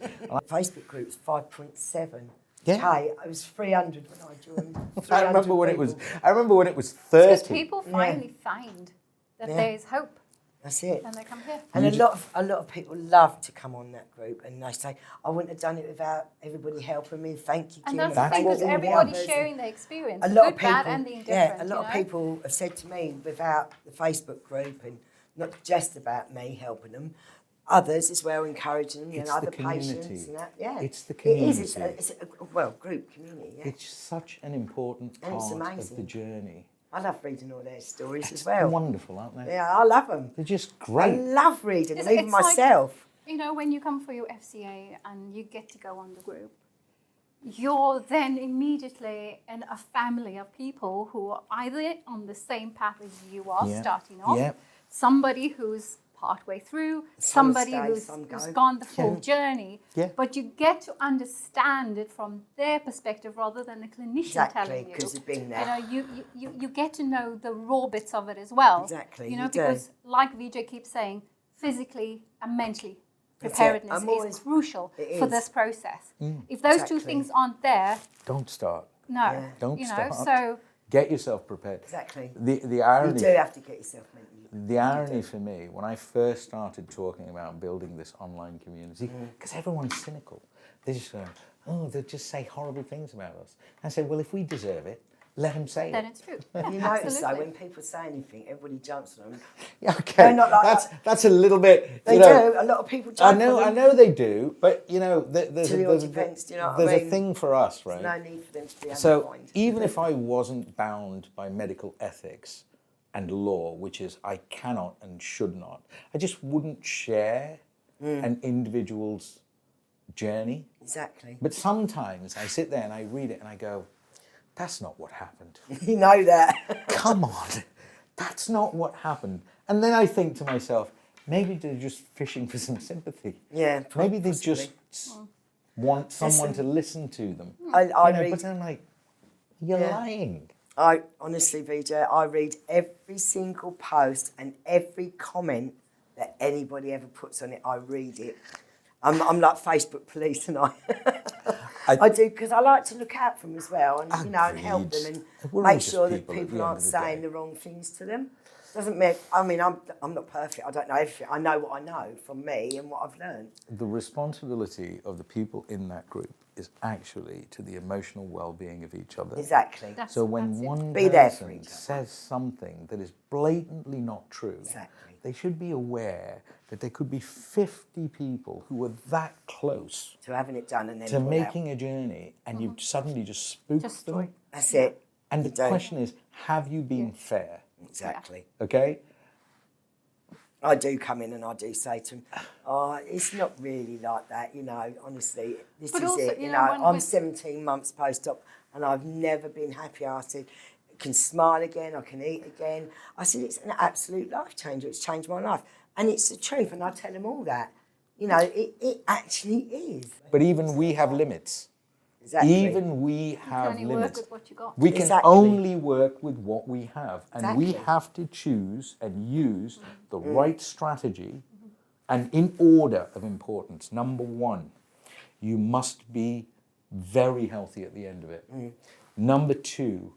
Facebook group's 5.7. Yeah. Hey, it was 300 when I joined. I remember 300 when it was. people. I remember when it was Because 30. people finally find that Yeah. there is hope, That's it. and they come here. And a lot of people love to come on that group, and they say, "I wouldn't have done it without everybody helping me. Thank you, And Kim." that's the thing, thank because all the everybody's others." sharing their experience, A the lot good, of people, bad, and the indifferent. yeah, a lot of people have said to me, without the Facebook group, and not just about me helping them, others as well, encouraging them, It's and the other patients community. and that. Yeah, It's the It is. community. It's a group community. Yeah. It's such an important And it's part of amazing. the journey. I love reading all their stories It's as well. wonderful, aren't they? Yeah, I love them. They're just I great. love reading them, It's- even it's like- myself. You know, when you come for your FCA and you get to go on the group, you're then immediately in a family of people who are either on the same path as you are, Yeah. starting off, Yeah. somebody who's partway through, Some somebody stay, who's some go. gone the full Yeah. journey. Yeah. But you get to understand it from their perspective rather than the clinician Exactly, telling you. 'cause you've been there. You know, you get to know the raw bits of it as well. Exactly, You know, you do. because like Vijay keeps saying, physically and mentally, That's it. preparedness I'm is always- crucial it for is. this process. If those two Exactly. things aren't there, Don't start. no. Yeah. Don't you know, start. so Get yourself prepared. Exactly. The You irony. do have to get yourself mentally. The irony for me, when I first started talking about building this online community, because everyone's cynical, they just go, oh, they'll just say horrible things about us. I said, well, if we deserve it, let him say then it. it's true. You Yeah, notice though, absolutely. when people say anything, everybody jumps on them. Yeah, okay, They're not like that's a little bit. They you know, do. A lot of people I jump on them. I know they do, but you know, Till it all depends, do you know what I there's a mean? thing for us, right? There's no need for them to be So unkind. even if I wasn't bound by medical ethics and law, which is I cannot and should not, I just wouldn't share an individual's journey. Exactly. But sometimes I sit there and I read it and I go, that's not what happened. You know that. Come on, that's not what happened. And then I think to myself, maybe they're just fishing for some sympathy. Yeah, Maybe they possibly. just want someone Listen, to listen to them. I You know, read. but then I'm like, you're Yeah. lying. I honestly, Vijay, I read every single post and every comment that anybody ever puts on it. I read it. I'm like Facebook police, and I do, because I like to look out for them as well, and you know, and help them and We're all make just sure that people at the people end aren't of the saying day. the wrong things to them. Doesn't mean I'm not perfect. I don't know everything. I know what I know from me and what I've learned. The responsibility of the people in that group is actually to the emotional well-being of each other. Exactly. So when That's it. one Be there for person each other. says something that is blatantly not true, Exactly. they should be aware that there could be 50 people who were that close To having it done and then to pull making out. a journey, and you suddenly just spooked Just them. spoil. That's it. And You the don't. question is, have you been Yes. fair? Exactly. Okay? I do come in and I do say to them, oh, it's not really like that, you know, honestly, this But is also, it. you You know, know, when I'm we- 17 months post-op and I've never been happier. I said, I can smile again, I can eat again. I said, it's an absolute life changer. It's changed my life. And it's the truth, and I tell them all that. You know, it actually is. But even we have limits. Exactly. Even we You can have only work limits. with what you got. We can Exactly. only work with what we have. And we Exactly. have to choose and use the right strategy. And in order of importance, number one, you must be very healthy at the end of it. Number two,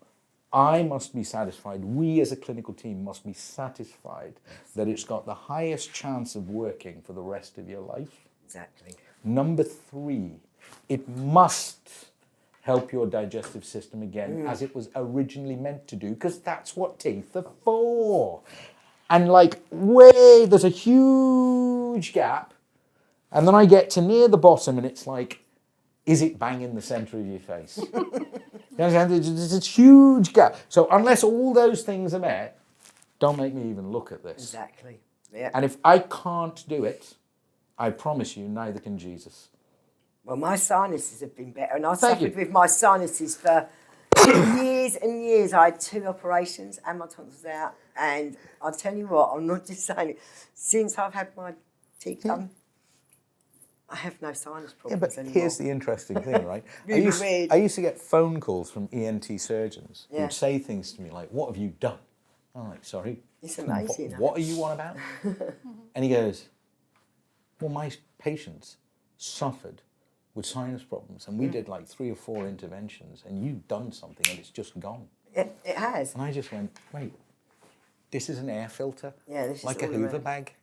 I must be satisfied, we as a clinical team must be satisfied that it's got the highest chance of working for the rest of your life. Exactly. Number three, it must help your digestive system again as it was originally meant to do, because that's what teeth are for. And like, there's a huge gap, and then I get to near the bottom and it's like, is it bang in the centre of your face? You understand? There's this huge gap. So unless all those things are met, don't make me even look at this. Exactly. Yeah. And if I can't do it, I promise you, neither can Jesus. Well, my sinuses have been better, and I Thank suffered you. with my sinuses for years and years. I had 2 operations and my tonsils out, and I'll tell you what, I'm not just saying it. Since I've had my teeth done, I have no sinus Yeah, problems but anymore. here's the interesting thing, right? Really weird. I used to get phone calls from ENT surgeons Yeah. who'd say things to me like, what have you done? I'm like, sorry? It's amazing. What are you on about? And he goes, well, my patients suffered with sinus problems, and we did like 3 or 4 interventions, and you've done something and it's just gone. It has. And I just went, wait, this is an air filter? Yeah, this is like a all Hoover around. bag?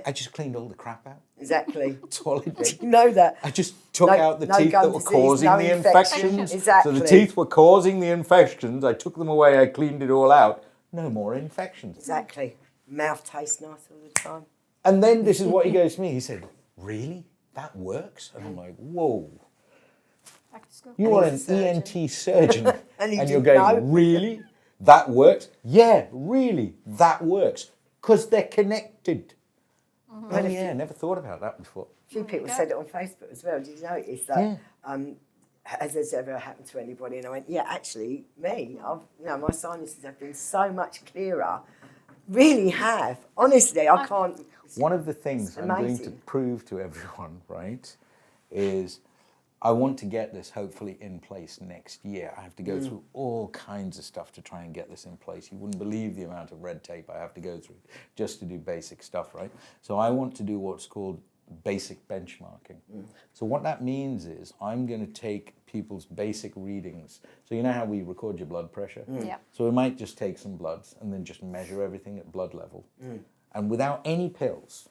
I just cleaned all the crap out. Exactly. That's all I did. You know that. I just took out the no teeth gum that were disease, causing no the infection. infections. Exactly. So the teeth were causing the infections. I took them away. I cleaned it all out. No more infections. Exactly. Mouth tastes nice all the time. And then this is what he goes to me. He said, really? That works? And I'm like, whoa. Back to school. You are an he's a surgeon. ENT surgeon. And he you're didn't going, know. really? That works? Yeah, really, that works. Because they're connected. Oh yeah, never thought about that before. A few people Yeah. said it on Facebook as well. Did you notice that? Has this ever happened to anybody? And I went, yeah, actually, me. My sinuses have been so much clearer. Really have. Honestly, I can't. One of the things It's I'm going to amazing. prove to everyone, right, is I want to get this hopefully in place next year. I have to go through all kinds of stuff to try and get this in place. You wouldn't believe the amount of red tape I have to go through just to do basic stuff, right? So I want to do what's called basic benchmarking. So what that means is I'm going to take people's basic readings. So you know how we record your blood pressure? Yeah. So we might just take some bloods and then just measure everything at blood level. And without any pills,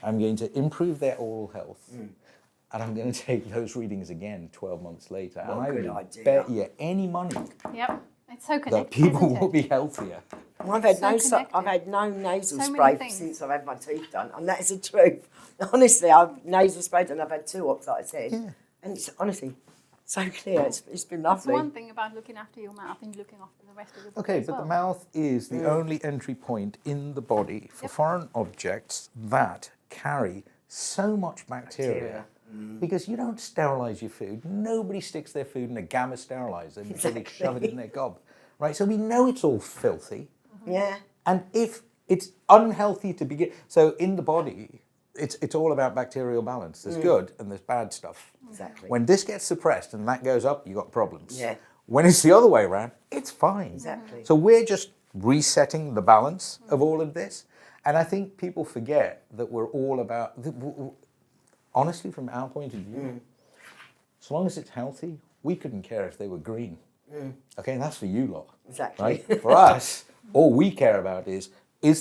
I'm going to improve their oral health. and I'm going to take those readings again 12 months later. What and I a good would idea. bet you any money Yep. It's so that connected, people isn't will it? be healthier. Well, I've had So I've had no nasal So many spray things. since I've had my teeth done, and that is the truth. Honestly, I've nasal sprayed and I've had 2 ops, like I said, and it's honestly so clear. It's been That's lovely. one thing about looking after your mouth and looking after the rest of your body Okay, as but well. the mouth is the only entry point in the body for foreign objects that carry so much bacteria. Because you don't sterilize your food. Nobody sticks their food in a gamma sterilizer before they shove it in their gob. Right? So we know it's all filthy. Yeah. And if it's unhealthy to begin, so in the body, it's all about bacterial balance. There's good and there's bad stuff. Exactly. When this gets suppressed and that goes up, you got problems. Yeah. When it's the other way around, it's fine. Exactly. So we're just resetting the balance of all of this. And I think people forget that we're all about, honestly, from our point of view, as long as it's healthy, we couldn't care if they were green. Okay, and that's for you lot. Exactly. Right? For us, all we care about is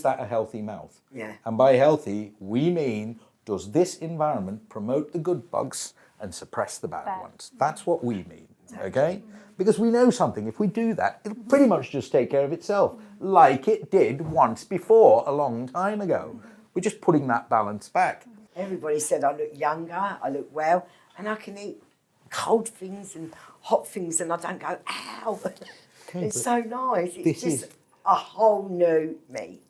that a healthy mouth? Yeah. And by healthy, we mean, does this environment promote the good bugs and suppress the bad ones? That's what we mean, okay? Because we know something, if we do that, it'll pretty much just take care of itself, like it did once before, a long time ago. We're just putting that balance back. Everybody said I look younger, I look well, and I can eat cold things and hot things, and I don't go, ow. It's so nice. It's just a whole new me.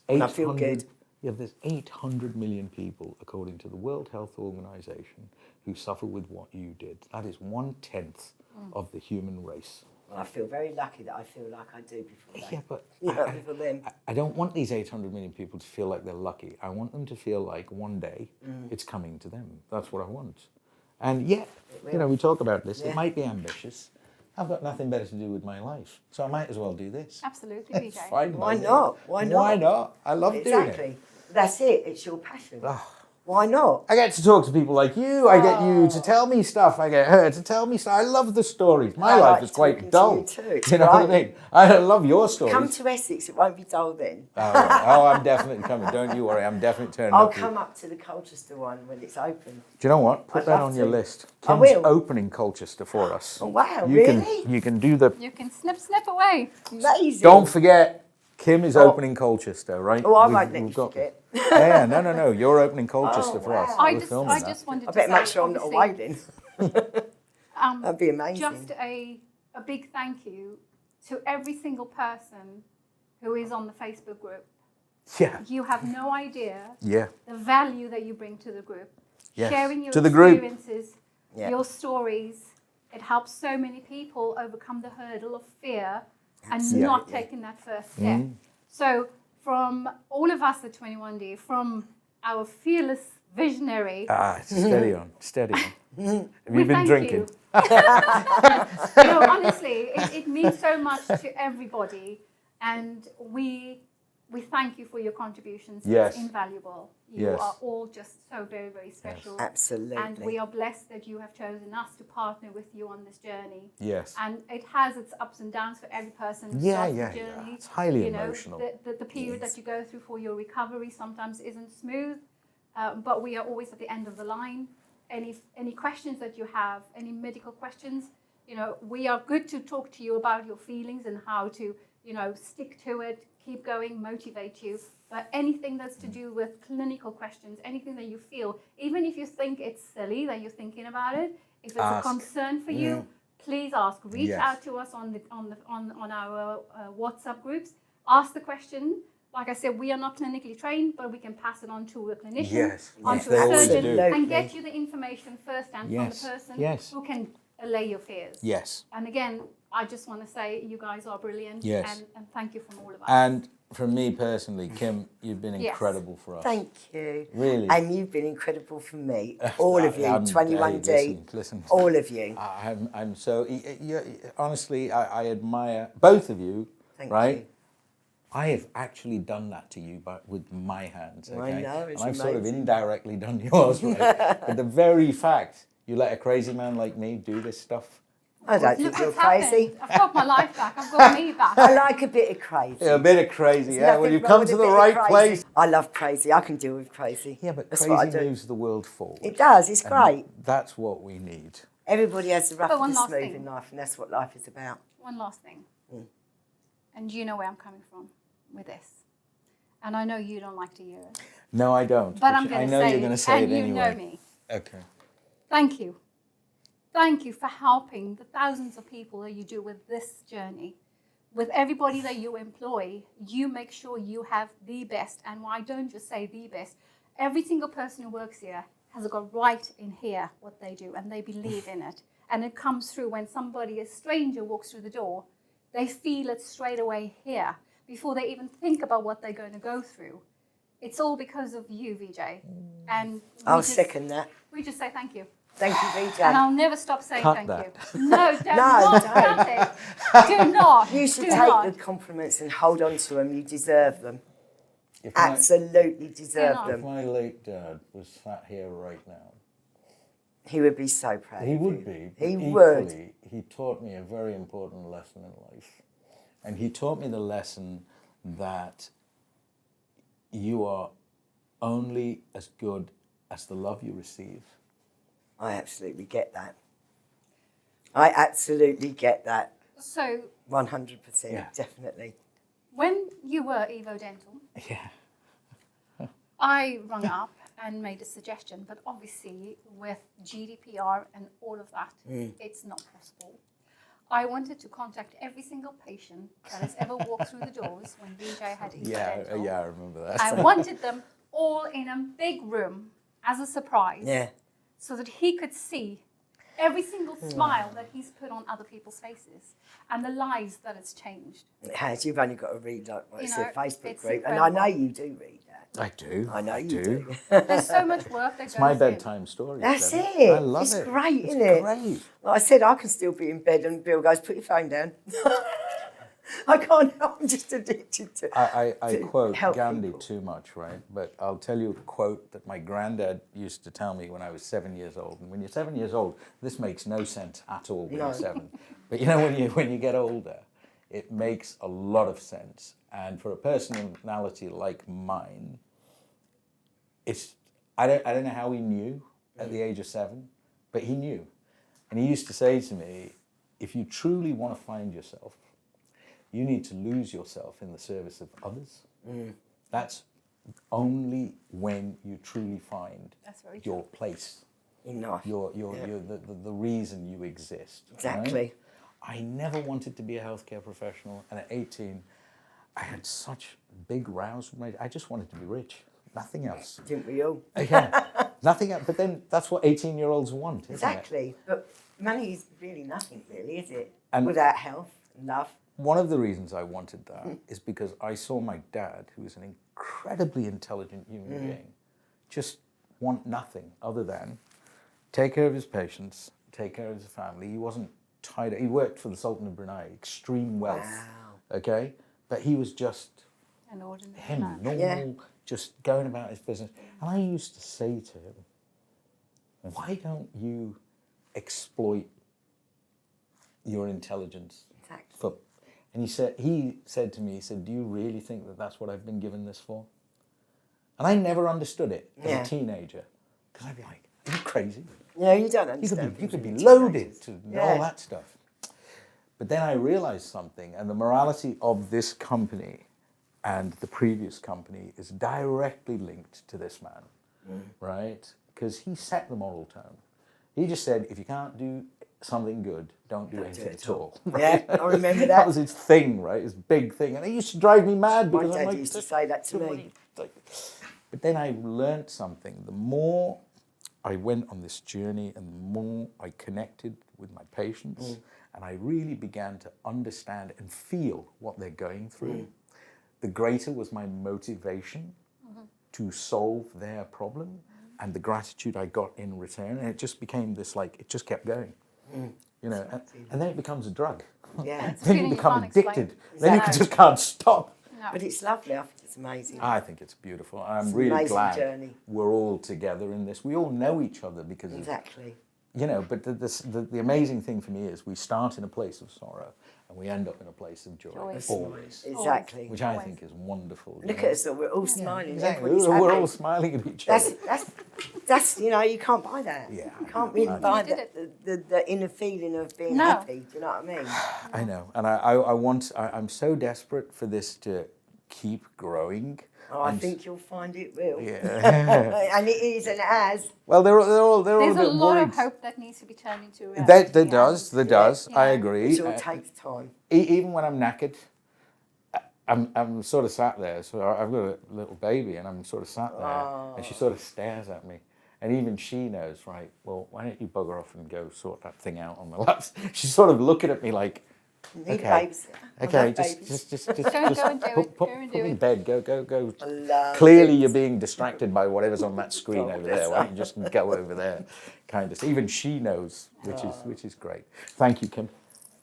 And I feel good. Yeah, there's 800 million people, according to the World Health Organization, who suffer with what you did. That is 1/10 of the human race. Well, I feel very lucky that I feel like I do before they. Yeah, but Before them. I don't want these 800 million people to feel like they're lucky. I want them to feel like one day it's coming to them. That's what I want. And yet, you know, we talk about this. It might be ambitious. I've got nothing better to do with my life, so I might as well do this. Absolutely, It's Vijay. fine by Why me. not? Why not? Why not? I love doing it. Exactly. That's it. It's your passion. Why not? I get to talk to people like you. I get you to tell me stuff. I get her to tell me stuff. I love the stories. My I life like is quite talking to dull. you too. It's You know what I great. mean? I love your stories. Come to Essex. It won't be dull then. Oh, I'm definitely coming. Don't you worry. I'm definitely turning I'll up. come up to the Colchester one when it's open. Do you know what? Put I'd that love on your to. list. I Kim's will. opening Colchester for us. Oh, wow, You really? You can do the. You can snip away. Amazing. Don't forget, Kim is opening Colchester, right? Oh, I won't let you got forget. Yeah, no. You're opening Colchester for us. wow. I We're just filming that. wanted I to better say, make sure I'm not obviously, away then. That'd be amazing. just a big thank you to every single person who is on the Facebook group. Yeah. You have no idea Yeah. the value that you bring to the group. Yes. Sharing your To the group. experiences, Yeah. your stories. It helps so many people overcome the hurdle of fear and not taking that first step. So from all of us at 21D, from our fearless visionary, Steady on. Steady on. Have we you been thank drinking? you. No, honestly, it means so much to everybody, and we thank you for your contributions. Yes. It's invaluable. You Yes. are all just so very, very special. Absolutely. And we are blessed that you have chosen us to partner with you on this journey. Yes. And it has its ups and downs for every person who Yeah, starts yeah, the yeah. journey. It's highly You know, emotional. The period that you go through for your recovery sometimes isn't smooth, but we are always at the end of the line. Any questions that you have, any medical questions, you know, we are good to talk to you about your feelings and how to, you know, stick to it, keep going, motivate you. But anything that's to do with clinical questions, anything that you feel, even if you think it's silly that you're thinking about it, if it's Ask. a concern for you, please ask. Reach Yes. out to us on our WhatsApp groups. Ask the question. Like I said, we are not clinically trained, but we can pass it on to a clinician, Yes. onto They a always surgeon, do. and get you the information firsthand Yes. from the person Yes. who can allay your fears. Yes. And again, I just want to say you guys are brilliant. Yes. And thank you from all of us. And from me personally, Kim, you've been Yes. incredible for us. Thank you. Really. And you've been incredible for me. All of you, 21D. Hey, listen. All of you. I'm so, honestly, I admire both of you, Thank right? you. I have actually done that to you, but with my hands, I okay? know, it's and I've sort of amazing. indirectly done yours, right? But the very fact you let a crazy man like me do this stuff, I don't think Look you're what's crazy. happened. I've got my life back. I've got me back. I like a bit of crazy. Yeah, a bit of crazy, There's yeah. When nothing you wrong come with to a the bit of right crazy. place. I love crazy. I can deal with crazy. Yeah, but That's what I crazy do. moves the world forward. It does. It's And great. That's what we need. Everybody has the rough But and one the last smooth thing. in life, and that's what life is about. One last thing. And you know where I'm coming from with this. And I know you don't like to hear it. No, I don't. But I'm I going to know say you're it. going to say And it you anyway. know me. Okay. Thank you. Thank you for helping the thousands of people that you do with this journey. With everybody that you employ, you make sure you have the best. And I don't just say the best. Every single person who works here has got right in here what they do, and they believe in it. And it comes through when somebody, a stranger, walks through the door. They feel it straight away here before they even think about what they're going to go through. It's all because of you, Vijay. And I'll second that. we just say thank you. Thank you, Vijay. And I'll never stop saying Cut thank that. you. No, don't No, not don't. cut it. Do not. You should do take not. the compliments and hold on to them. You deserve them. If my, Absolutely deserve Enough. if them. my late dad was sat here right now, He would be so proud. he of would you. be. He But would. equally, he taught me a very important lesson in life. And he taught me the lesson that you are only as good as the love you receive. I absolutely get that. I absolutely get that. So 100%, Yeah. definitely. when you were Evo Dental, Yeah. I rung up and made a suggestion, but obviously with GDPR and all of that, it's not possible. I wanted to contact every single patient that has ever walked through the doors when Vijay had Evo Dental. Yeah, I remember that. I wanted them all in a big room as a surprise, Yeah. so that he could see every single smile that he's put on other people's faces and the lives that it's changed. It has. You've only got to read like You it's know, a Facebook it's group, and I know incredible. you do read that. I do. I know you do. There's so much work that It's goes my in. bedtime story. That's Debbie. it. I love It's it. great, It's isn't it? great. Like I said, I can still be in bed, and Bill goes, "Put your phone down." I can't help. I'm just addicted to. I to quote help Gandhi people. too much, right? But I'll tell you a quote that my granddad used to tell me when I was 7 years old. And when you're 7 years old, this makes no sense at all when No. you're 7. But you know, when you get older, it makes a lot of sense. And for a personality like mine, I don't know how he knew at the age of 7, but he knew. And he used to say to me, if you truly want to find yourself, you need to lose yourself in the service of others. That's only when you truly find That's very your place, Enough. the reason you exist. right? Exactly. I never wanted to be a healthcare professional, and at 18, I had such big rows. I just wanted to be rich, nothing else. Didn't we all? Yeah, nothing else. But then that's what 18-year-olds want, isn't it? Exactly. But money is really nothing, really, is it? And- without health and love. One of the reasons I wanted that is because I saw my dad, who was an incredibly intelligent human being, just want nothing other than take care of his patients, take care of his family. He wasn't tied. He worked for the Sultan of Brunei, extreme wealth. Wow. Okay, but he was just An ordinary him, man. normal, Yeah. just going about his business. And I used to say to him, "Why don't you exploit your intelligence Exactly. for?" And he said to me, he said, "Do you really think that that's what I've been given this for?" And I never understood it as Yeah. a teenager, because I'd be like, "Are you crazy? Yeah, you don't You understand. could be things loaded when to you're all teenagers. that stuff." But then I realized something, and the morality of this company and the previous company is directly linked to this man, right? Because he set the moral tone. He just said, if you can't do something good, don't do anything it at all. Yeah, I remember That that. was his thing, right? His big thing. And it used to drive me mad My because I'm dad like, used to say that to me. But then I learned something. The more I went on this journey and the more I connected with my patients and I really began to understand and feel what they're going through, the greater was my motivation to solve their problem and the gratitude I got in return. And it just became this, like, it just kept going. You know, and then it becomes a drug. Yeah. It's a Then you feeling you become can't explain. addicted. Then you No. just can't stop. No. But it's lovely. I think it's amazing. I think it's beautiful. I'm It's an really amazing glad journey. we're all together in this. We all know each other because of Exactly. you know, but the amazing thing for me is we start in a place of sorrow and we end up in a place of joy, always. Exactly. Which I think is wonderful. Look at us, we're all smiling. Exactly. Everybody's We're happy. all smiling at each other. That's you know, you can't buy that. Yeah, You can't really buy the inner feeling of being happy. Do you know what I mean? I know, and I'm so desperate for this to keep growing. Oh, I think you'll find it will. Yeah. And it is and it has. Well, they're all a There's bit a lot worried. of hope that needs to be turned into reality. There does. Yeah. I agree. It all takes time. Even when I'm knackered, I'm sort of sat there. So I've got a little baby, and I'm sort of sat there, and she sort of stares at me. And even she knows, right, well, why don't you bugger off and go sort that thing out on the laps? She's sort of looking at me like, Need okay, babies. okay, just Go and do it. put Go and me do in it. bed. Go. I love Clearly, it. you're being distracted by whatever's on that screen over there. Why don't you just go over there? Kind of. Even she knows, which is great. Thank you, Kim.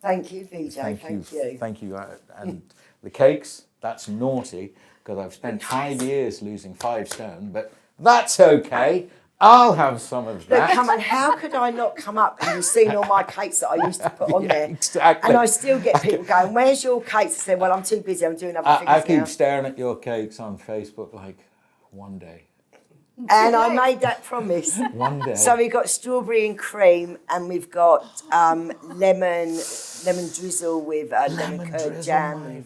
Thank you, Vijay. Thank you. And the cakes, that's naughty because I've spent 5 years losing 5 stone, but that's okay. I'll have some of that. Look, come on, how could I not come up and you've seen all my cakes that I used to put on there? Exactly. And I still get people going, where's your cakes? I say, well, I'm too busy, I'm doing other things I keep now. staring at your cakes on Facebook like, one day. And I made that promise. One day. So we've got strawberry and cream, and we've got lemon drizzle with lemon curd jam. My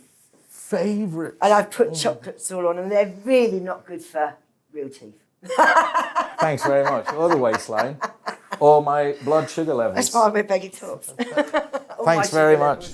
favourite. And I've put chocolates all on, and they're really not good for real teeth. Thanks very much. Or the waistline. Or my blood sugar levels. That's why we're begging tops. Thanks very much.